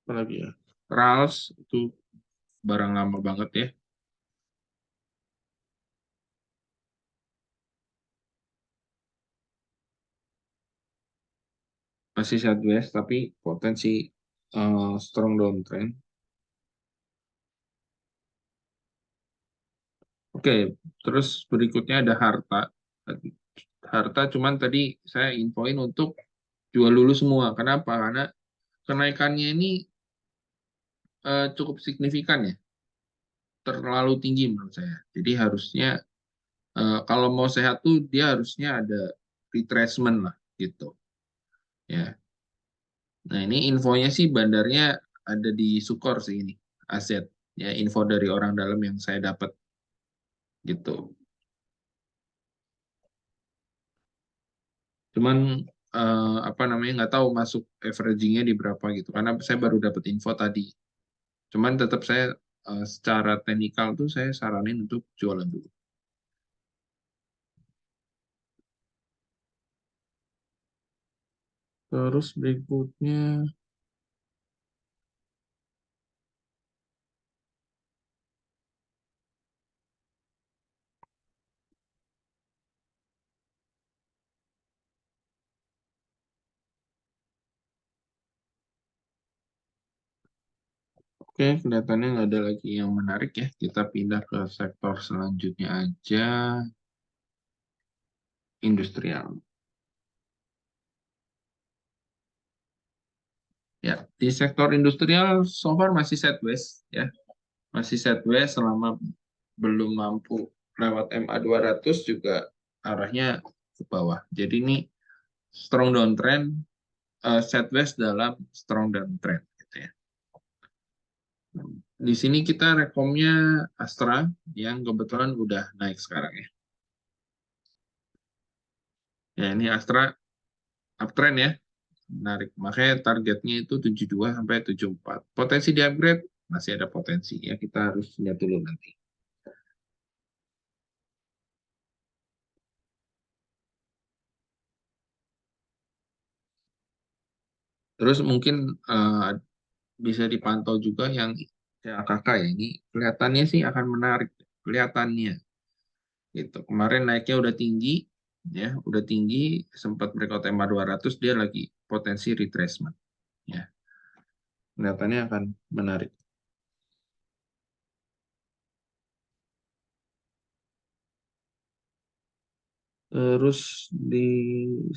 apa lagi ya? Rals itu barang lama banget ya. masih sideways tapi potensi strong downtrend. Oke, terus berikutnya ada harta. Harta cuman tadi saya infoin untuk jual dulu semua. Kenapa? Karena kenaikannya ini cukup signifikan ya, terlalu tinggi menurut saya. Jadi harusnya kalau mau sehat tuh dia harusnya ada retracement lah gitu. Ya. Nah ini infonya sih bandarnya ada di Sukor sih ini aset. Ya info dari orang dalam yang saya dapat gitu. Cuman apa namanya nggak tahu masuk averagingnya di berapa gitu. Karena saya baru dapat info tadi. Cuman tetap saya secara teknikal tuh saya saranin untuk jualan dulu. Terus berikutnya, oke, kelihatannya nggak ada lagi yang menarik ya. Kita pindah ke sektor selanjutnya aja, industrial. Ya, di sektor industrial so far masih sideways ya. Masih sideways selama belum mampu lewat MA 200 juga arahnya ke bawah. Jadi ini strong downtrend, sideways dalam strong downtrend gitu ya. Di sini kita rekomnya Astra yang kebetulan udah naik sekarang ya. Ya ini Astra uptrend ya, menarik. Makanya targetnya itu 72 sampai 74. Potensi di upgrade masih ada potensi ya, kita harus lihat dulu nanti. Terus mungkin bisa dipantau juga yang CAKK ya, ini kelihatannya sih akan menarik, kelihatannya gitu. Kemarin naiknya udah tinggi ya, udah tinggi sempat breakout EMA 200 dia lagi potensi retracement ya. Kelihatannya akan menarik. Terus di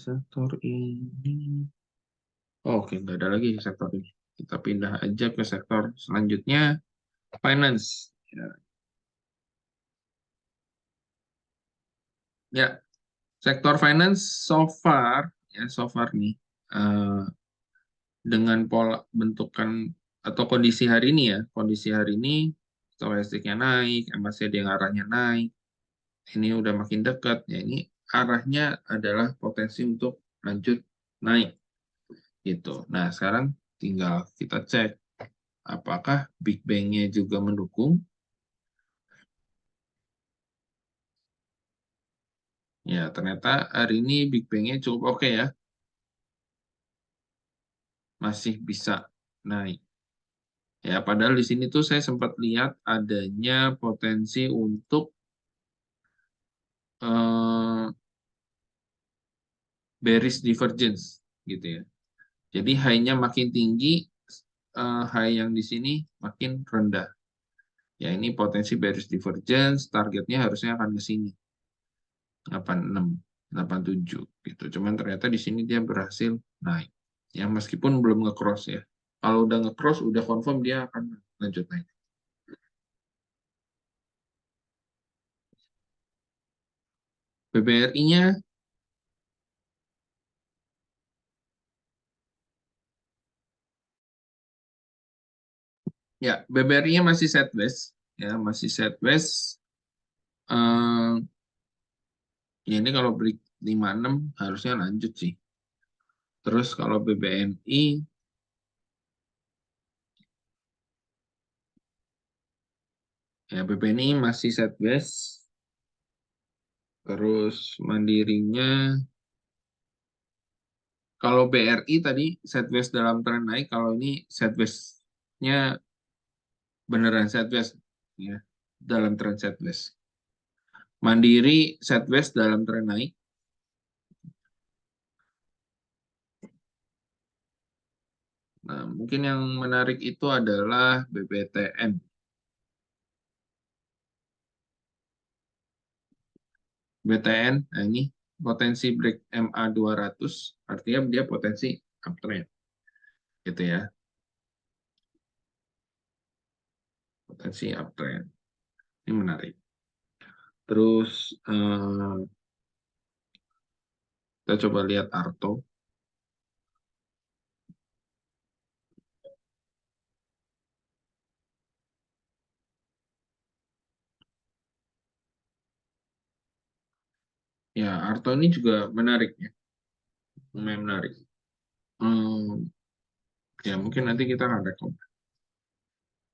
sektor ini, oh, oke, nggak ada lagi sektor ini. Kita pindah aja ke sektor selanjutnya, finance. Ya, ya, sektor finance so far nih, eh, dengan pola bentukan atau kondisi hari ini ya, kondisi hari ini domestiknya naik, MACD yang arahnya naik, ini udah makin dekat, ya ini arahnya adalah potensi untuk lanjut naik gitu. Nah, sekarang tinggal kita cek apakah Big Bang-nya juga mendukung. Ya, ternyata hari ini Big Bang-nya cukup oke ya, masih bisa naik. Ya, padahal di sini tuh saya sempat lihat adanya potensi untuk eh, bearish divergence gitu ya. Jadi high-nya makin tinggi, high yang di sini makin rendah. Ya, ini potensi bearish divergence, targetnya harusnya akan ke sini, 86, 87 gitu. Cuman ternyata di sini dia berhasil naik. Ya, meskipun belum nge-cross ya. Kalau udah nge-cross, udah confirm dia akan lanjut naik. BBRI-nya, ya, BBRI-nya masih sideways. Ya, masih sideways. Eh, ya ini kalau break 56 harusnya lanjut sih. Terus kalau BBNI, ya BBNI masih sideways. Terus mandirinya, kalau BRI tadi sideways dalam tren naik, kalau ini sideways-nya beneran sideways ya, dalam tren sideways. Mandiri sideways dalam tren naik. Nah, mungkin yang menarik itu adalah BBTN. BTN, nah ini potensi break MA 200, artinya dia potensi uptrend, gitu ya, potensi uptrend. Ini menarik. Terus kita coba lihat Arto. Ya, Arto ini juga menarik ya, lumayan menarik. Hmm, ya mungkin nanti kita akan rekom.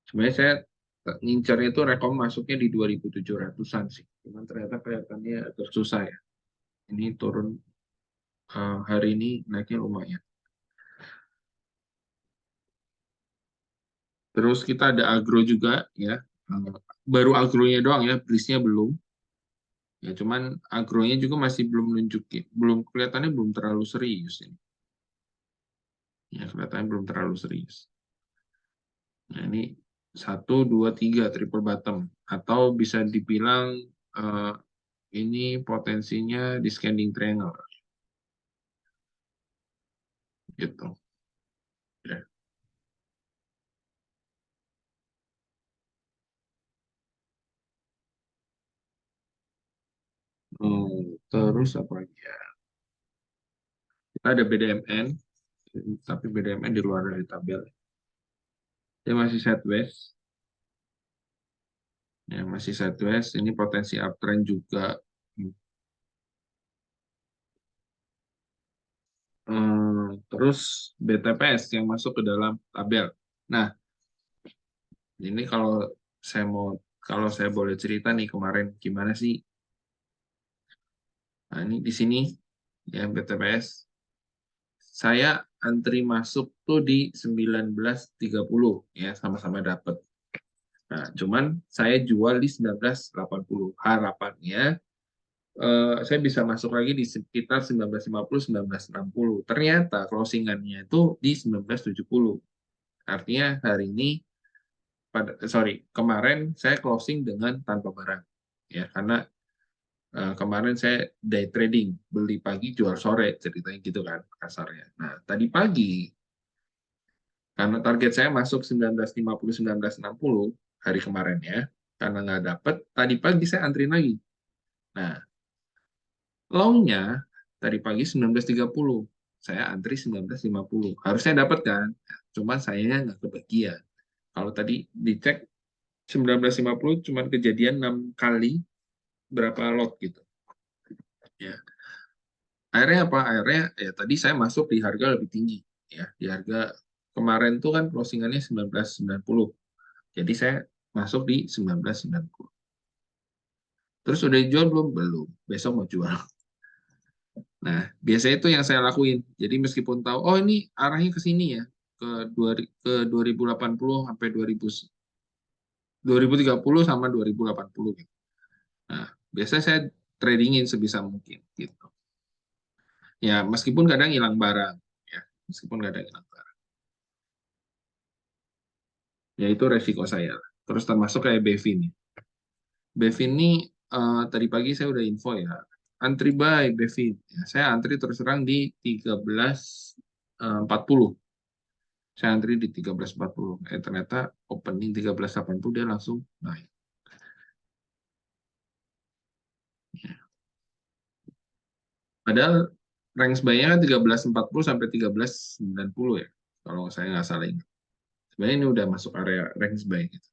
Sebenarnya saya ngincarnya itu rekom masuknya di 2.700-an sih. Cuman ternyata kelihatannya agak susah ya. Ini turun hari ini naiknya lumayan. Terus kita ada agro juga ya. Baru agronya doang ya, brisnya belum. Ya cuman agronya juga masih belum nunjukin, belum kelihatannya belum terlalu serius ini. Ya kelihatannya belum terlalu serius. Nah ini 1, 2, 3 triple bottom atau bisa dibilang eh, ini potensinya descending triangle gitu. Ya. Terus apa lagi ya? Kita ada BDMN, tapi BDMN di luar dari tabel. Dia masih sideways, ya masih sideways. Ini potensi uptrend juga. Terus BTPS yang masuk ke dalam tabel. Nah, ini saya mau kalau saya boleh cerita nih kemarin gimana sih? Nah, ini di sini ya BTPS. Saya antri masuk tuh di 19.30 ya sama-sama dapat. Nah, cuman saya jual di 19.80. Harapannya saya bisa masuk lagi di sekitar 19.50, 19.60. Ternyata closingannya itu di 19.70. Artinya hari ini kemarin saya closing dengan tanpa barang. Ya, karena kemarin saya day trading, beli pagi jual sore ceritanya gitu kan kasarnya. Nah, tadi pagi karena target saya masuk 19.50, 19.60 hari kemarin ya, karena nggak dapet, tadi pagi saya antri lagi. Nah, long-nya tadi pagi 19.30, saya antri 19.50. Harusnya dapat kan, cuman sayangnya nggak kebagian. Kalau tadi dicek 19.50 cuman kejadian 6 kali berapa lot gitu. Ya. Akhirnya apa? Akhirnya ya tadi saya masuk di harga lebih tinggi ya. Di harga kemarin tuh kan closingannya 19.90. Jadi saya masuk di 19.90. Terus udah dijual belum? Belum. Besok mau jual. Nah, biasanya itu yang saya lakuin. Jadi meskipun tahu, oh ini arahnya ke sini ya, ke 2080 sampai 2030 sama 2080 gitu. Nah, biasanya saya tradingin sebisa mungkin gitu. Ya, meskipun kadang hilang barang ya, meskipun kadang hilang barang. Ya itu resiko saya. Terus termasuk kayak Bevin. Bevin ini tadi pagi saya udah info ya. Antri buy Bevin. Ya, saya antri terus terang di 13.40. Saya antri di 13.40. Ternyata opening 13.80 dia langsung naik. Padahal range buy-nya kan 13.40 sampai 13.90 ya. Kalau saya nggak salah ingat. Sebenarnya ini udah masuk area range buy gitu.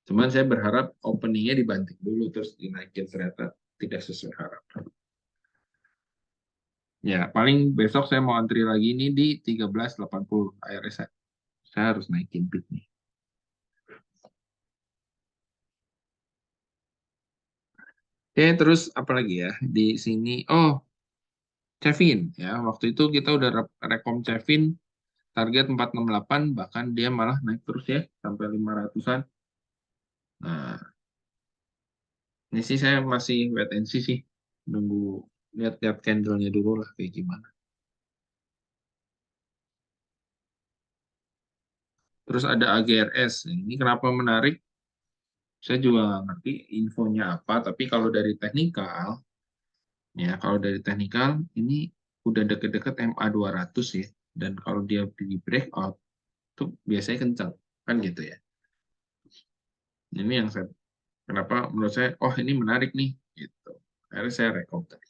Cuman saya berharap openingnya dibanting dulu terus dinaikin ternyata tidak sesuai harapan. Ya, paling besok saya mau antri lagi ini di 13.80. Akhirnya saya harus naikin bid nih. Oke, terus apa lagi ya? Di sini, oh, Cevin. Ya, waktu itu kita udah rekom Cevin target 468, bahkan dia malah naik terus ya, sampai 500-an. Nah, ini sih saya masih wait and see sih. Nunggu lihat-lihat candle-nya dulu lah kayak gimana. Terus ada AGRS. Ini kenapa menarik? Saya juga nggak ngerti infonya apa, tapi kalau dari teknikal, ya kalau dari teknikal ini udah deket-deket MA 200 ya. Dan kalau dia di breakout, tuh biasanya kencang. Kan gitu ya. Ini yang saya, kenapa menurut saya, oh ini menarik nih. Gitu. Akhirnya saya rekom tadi.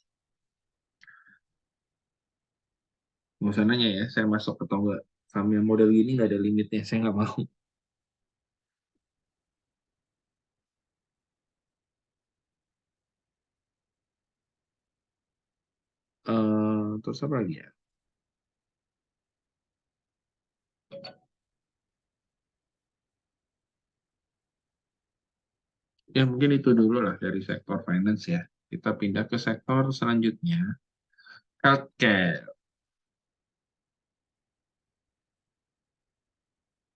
Nggak usah nanya ya, saya masuk atau enggak. Saham yang model gini nggak ada limitnya, saya nggak mau. Terus apa lagi ya? Ya mungkin itu dulu lah dari sektor finance ya. Kita pindah ke sektor selanjutnya, healthcare.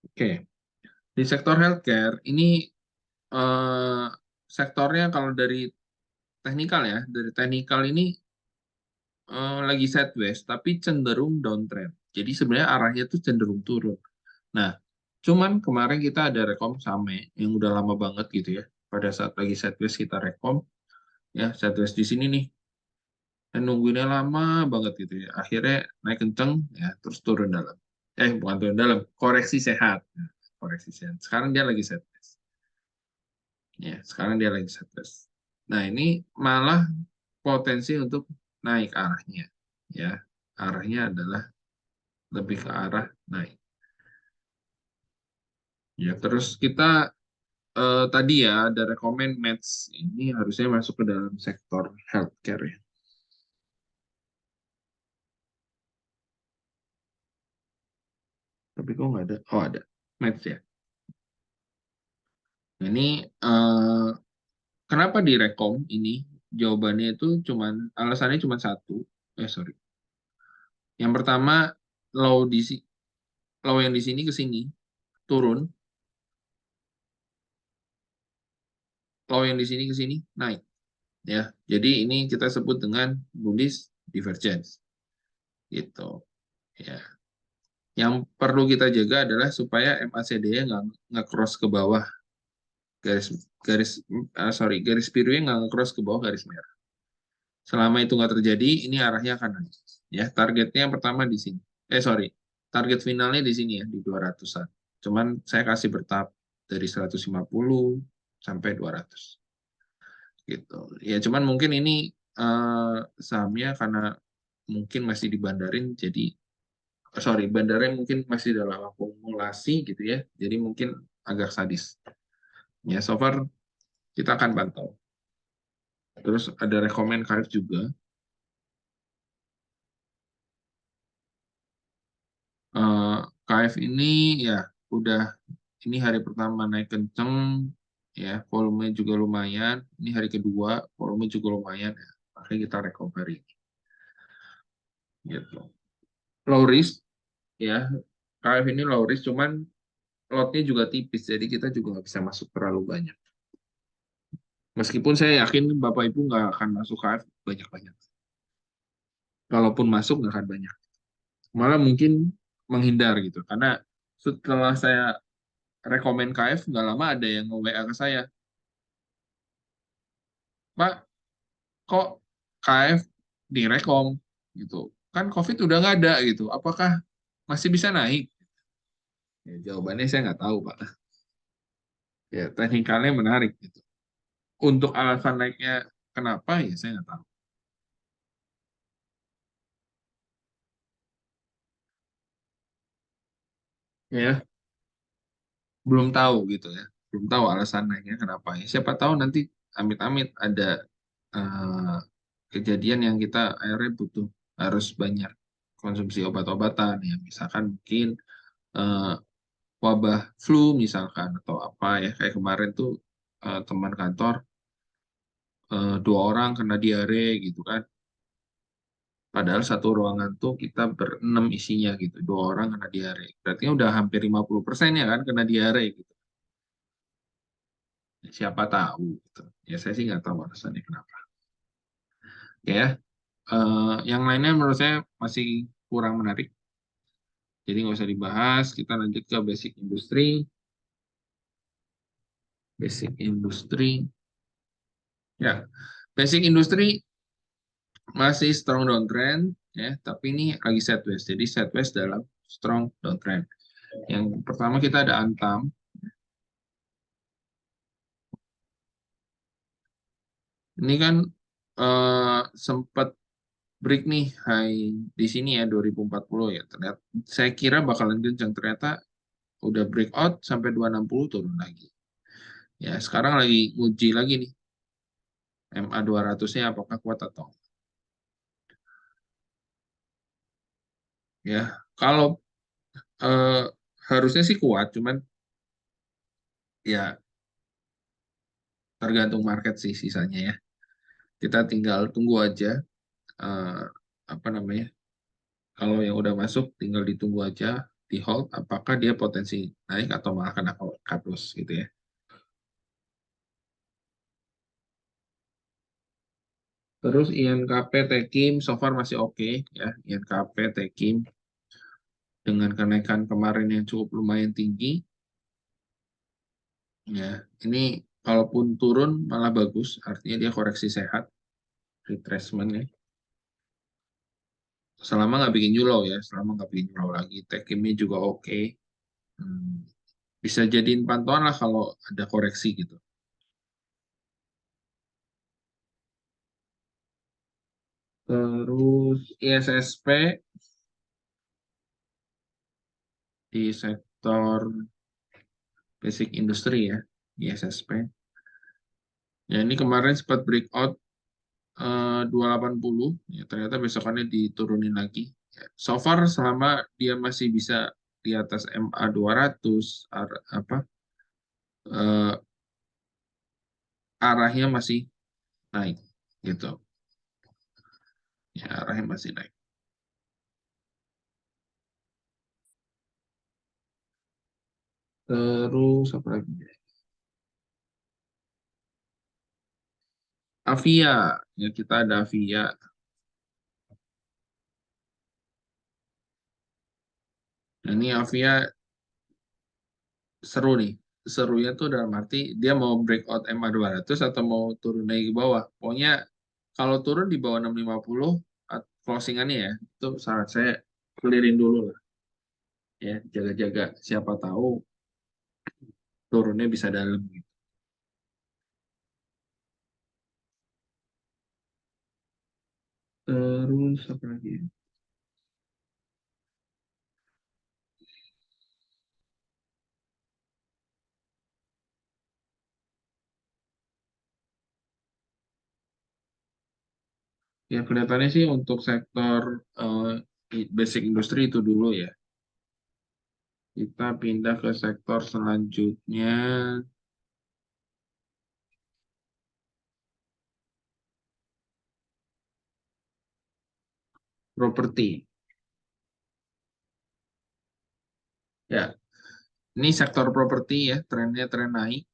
Oke, di sektor healthcare ini eh, sektornya kalau dari teknikal ya, dari teknikal ini lagi sideways, tapi cenderung downtrend. Jadi sebenarnya arahnya tuh cenderung turun. Nah, cuman kemarin kita ada rekom Same yang udah lama banget gitu ya. Pada saat lagi sideways kita rekom, ya sideways di sini nih. Dan nungguinnya lama banget gitu ya. Akhirnya naik kenceng, ya terus turun dalam. Bukan turun dalam, koreksi sehat. Nah, koreksi sehat. Sekarang dia lagi sideways. Ya, sekarang dia lagi sideways. Nah, ini malah potensi untuk naik arahnya. Ya, arahnya adalah lebih ke arah naik. Ya, terus kita tadi ya ada rekomend match ini harusnya masuk ke dalam sektor healthcare ya. Tapi kok nggak ada? Oh ada, match ya. Nah, ini eh, kenapa direkom ini? Jawabannya itu cuman alasannya cuma satu. Sorry. Yang pertama low di low yang di sini ke sini turun, low yang di sini ke sini naik ya. Jadi ini kita sebut dengan bullish divergence gitu ya. Yang perlu kita jaga adalah supaya MACD-nya nggak cross ke bawah garis garis garis birunya nggak cross ke bawah garis merah. Selama itu nggak terjadi, ini arahnya akan naik. Ya, targetnya yang pertama di sini. Target finalnya di sini ya, di 200-an. Cuman saya kasih bertahap dari 150 sampai 200 gitu. Ya, cuman mungkin ini sahamnya karena mungkin masih dibandarin, jadi bandarnya mungkin masih dalam akumulasi gitu ya. Jadi mungkin agak sadis. Ya, so far kita akan pantau. Terus ada rekomend Karif juga. Eh, KF ini ya udah ini hari pertama naik kenceng ya volume juga lumayan. Ini hari kedua volume juga lumayan ya. Makanya kita recovery gitu. Low risk ya. KF ini low risk cuman lotnya juga tipis jadi kita juga nggak bisa masuk terlalu banyak. Meskipun saya yakin Bapak Ibu nggak akan masuk KF banyak-banyak. Kalaupun masuk nggak akan banyak. Malah mungkin menghindar gitu. Karena setelah saya rekomen KF nggak lama ada yang nge-WA ke saya, Pak, kok KF direkom gitu? Kan COVID udah nggak ada gitu. Apakah masih bisa naik? Ya, jawabannya saya nggak tahu, Pak. Ya, teknikalnya menarik gitu. Untuk alasan naiknya kenapa ya saya nggak tahu. Ya, belum tahu gitu ya. Belum tahu alasan naiknya kenapa ya. Siapa tahu nanti amit-amit ada eh, kejadian yang kita akhirnya butuh harus banyak konsumsi obat-obatan ya. Misalkan mungkin eh, wabah flu misalkan atau apa ya kayak kemarin tuh teman kantor 2 orang kena diare gitu kan padahal satu ruangan tuh kita berenam isinya gitu 2 orang kena diare berarti udah hampir 50% ya kan kena diare gitu siapa tahu gitu ya saya sih nggak tahu alasannya kenapa. Oke ya. Yang lainnya menurut saya masih kurang menarik Jadi nggak usah dibahas. Kita lanjut ke basic industri. Basic industri. Ya, basic industri masih strong downtrend ya, tapi ini lagi sideways. Jadi sideways dalam strong downtrend. Yang pertama kita ada Antam. Ini kan sempat break nih high di sini ya 2040 ya. Ternyata saya kira bakalan kencang, ternyata udah breakout sampai 260 turun lagi. Ya, sekarang lagi uji lagi nih MA 200-nya apakah kuat atau enggak. Ya. Kalau eh, harusnya sih kuat, cuman ya tergantung market sih sisanya ya. Kita tinggal tunggu aja eh, apa namanya? Kalau yang udah masuk tinggal ditunggu aja di hold apakah dia potensi naik atau malah kena cut loss gitu ya. Terus INKP Tekim so far masih oke ya. INKP Tekim dengan kenaikan kemarin yang cukup lumayan tinggi ya. Ini kalaupun turun malah bagus, artinya dia koreksi sehat, retracement ya. Selama nggak bikin nyulau ya, selama nggak bikin nyulau lagi. Tekimnya juga oke. Hmm, bisa jadiin pantauan lah kalau ada koreksi gitu. Terus ISSP di sektor basic industry ya, ISSP. Ya ini kemarin sempat breakout 280, ya ternyata besokannya diturunin lagi. Ya, so far selama dia masih bisa di atas MA 200, apa eh, arahnya masih naik gitu. Ya arahnya masih naik. Terus apa lagi? Avia, ya kita ada Avia. Nah, ini Avia seru nih. Serunya tuh dalam arti dia mau breakout MA 200 atau mau turun lagi ke bawah. Pokoknya kalau turun di bawah 650 closingannya ya, itu saran saya clearin dulu lah ya, jaga-jaga siapa tahu turunnya bisa dalam gitu. Terus apa lagi? Ya kelihatannya sih untuk sektor eh, basic industry itu dulu ya. Kita pindah ke sektor selanjutnya, properti. Ya, ini sektor properti ya, trennya tren naik,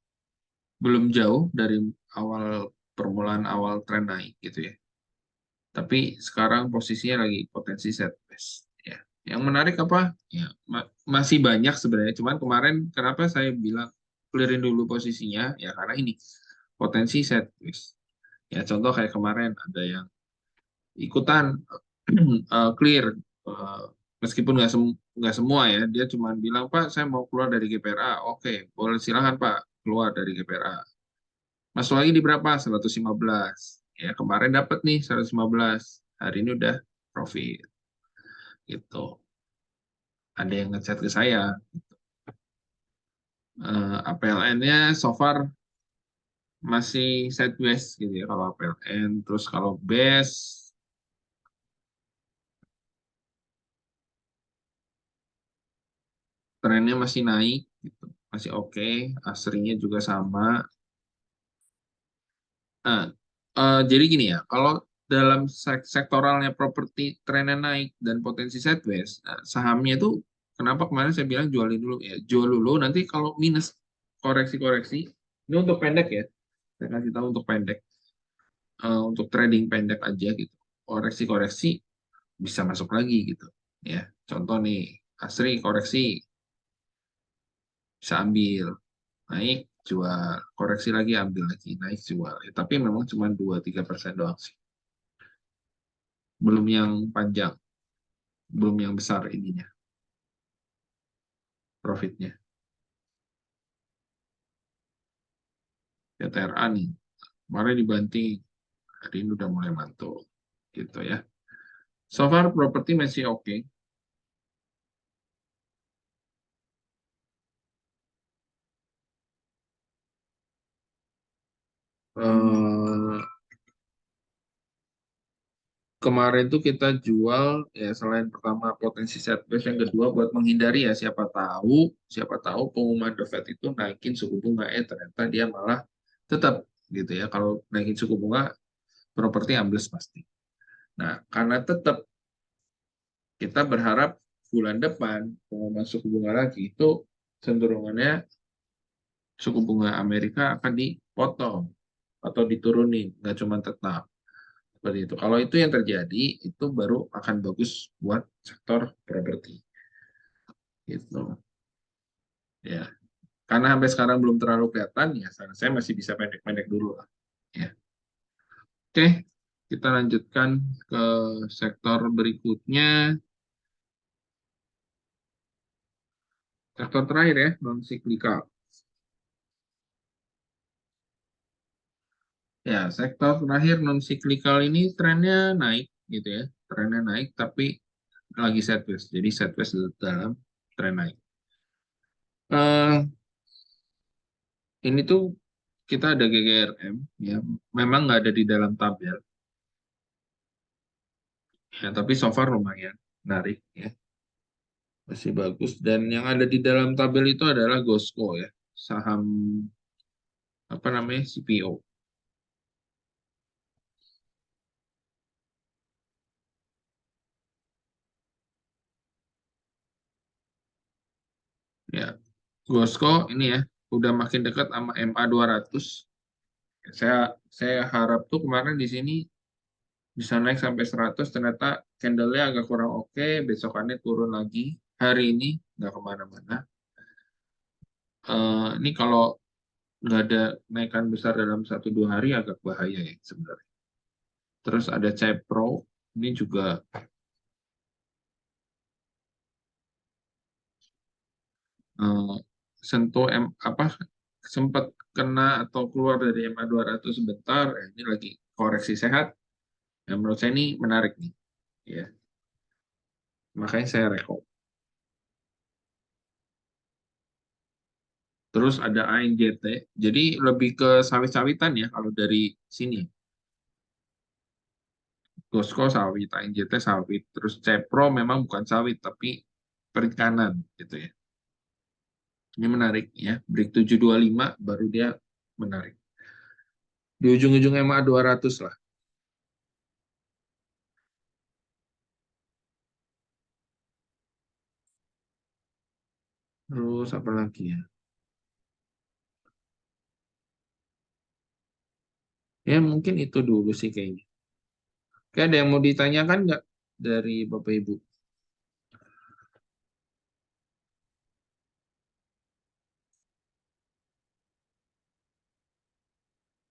belum jauh dari awal permulaan awal tren naik gitu ya. Tapi sekarang posisinya lagi potensi setback. Ya, yang menarik apa? Ya, masih banyak sebenarnya. Cuman kemarin kenapa saya bilang clearin dulu posisinya? Ya karena ini potensi setback. Ya contoh kayak kemarin ada yang ikutan clear, eh, meskipun nggak semua ya. Dia cuma bilang Pak, saya mau keluar dari GPRA. Oke, boleh silakan Pak keluar dari GPRA. Masuk lagi di berapa? 115. Ya, kemarin dapat nih 115. Hari ini udah profit gitu. Ada yang ngechat ke saya. APLN-nya so far masih sideways gitu ya kalau APLN. Terus kalau base trennya masih naik gitu. Masih oke. Asrinya juga sama. Nah, jadi gini ya, kalau dalam sektoralnya properti trennya naik dan potensi sideways, nah, sahamnya itu kenapa kemarin saya bilang jualin dulu ya, jual dulu nanti kalau minus koreksi-koreksi, ini untuk pendek ya, saya kasih tahu untuk pendek, untuk trading pendek aja gitu, koreksi-koreksi bisa masuk lagi gitu, ya. Contoh nih, Asri koreksi, bisa ambil. Naik, jual. Koreksi lagi, ambil lagi. Naik, jual. Ya, tapi memang cuma 2-3% doang sih. Belum yang panjang. Belum yang besar ininya, profitnya. Ya, TRA nih. Kemarin dibanting. Hari ini udah mulai mantul. Gitu ya. So far, properti masih oke. Eh, Kemarin tuh kita jual ya selain pertama potensi setback, yang kedua buat menghindari ya siapa tahu pengumuman The Fed itu naikin suku bunga, ternyata dia malah tetap gitu ya, kalau naikin suku bunga properti ambles pasti. Nah, karena tetap kita berharap bulan depan pengumuman suku bunga lagi itu cenderungannya suku bunga Amerika akan dipotong atau diturunin, nggak cuma tetap. Seperti itu. Kalau itu yang terjadi, itu baru akan bagus buat sektor properti. Gitu. Ya. Karena sampai sekarang belum terlalu kelihatan, ya saran saya masih bisa pendek-pendek dulu lah. Ya. Oke, kita lanjutkan ke sektor berikutnya. Sektor terakhir ya, non siklikal. Ya, sektor terakhir non siklikal ini trennya naik gitu ya. Trennya naik tapi lagi sideways. Jadi sideways dalam tren naik. Eh, ini tuh kita ada GGRM ya, memang nggak ada di dalam tabel ya, tapi so far lumayan menarik ya, masih bagus. Dan yang ada di dalam tabel itu adalah Gosco ya, saham apa namanya, CPO ya. Gosco ini ya udah makin dekat sama MA 200. Saya harap tuh kemarin di sini bisa naik sampai 100, ternyata candle-nya agak kurang oke, besokannya turun lagi. Hari ini nggak kemana-mana. Ini kalau nggak ada naikkan besar dalam 1-2 hari agak bahaya ya sebenarnya. Terus ada Cepro, ini juga eh, sentuh apa, sempat kena atau keluar dari MA 200 sebentar, ini lagi koreksi sehat. Yang menurut saya ini menarik nih, ya. Makanya saya rekom. Terus ada ANJT, jadi lebih ke sawit-sawitan ya kalau dari sini. Gosco sawit, ANJT sawit, terus Cepro memang bukan sawit tapi perikanan gitu ya. Ini menarik ya. Break 725 baru dia menarik. Di ujung-ujung MA 200 lah. Terus apa lagi ya? Ya mungkin itu dulu sih kayaknya. Kayak ada yang mau ditanyakan nggak dari Bapak Ibu?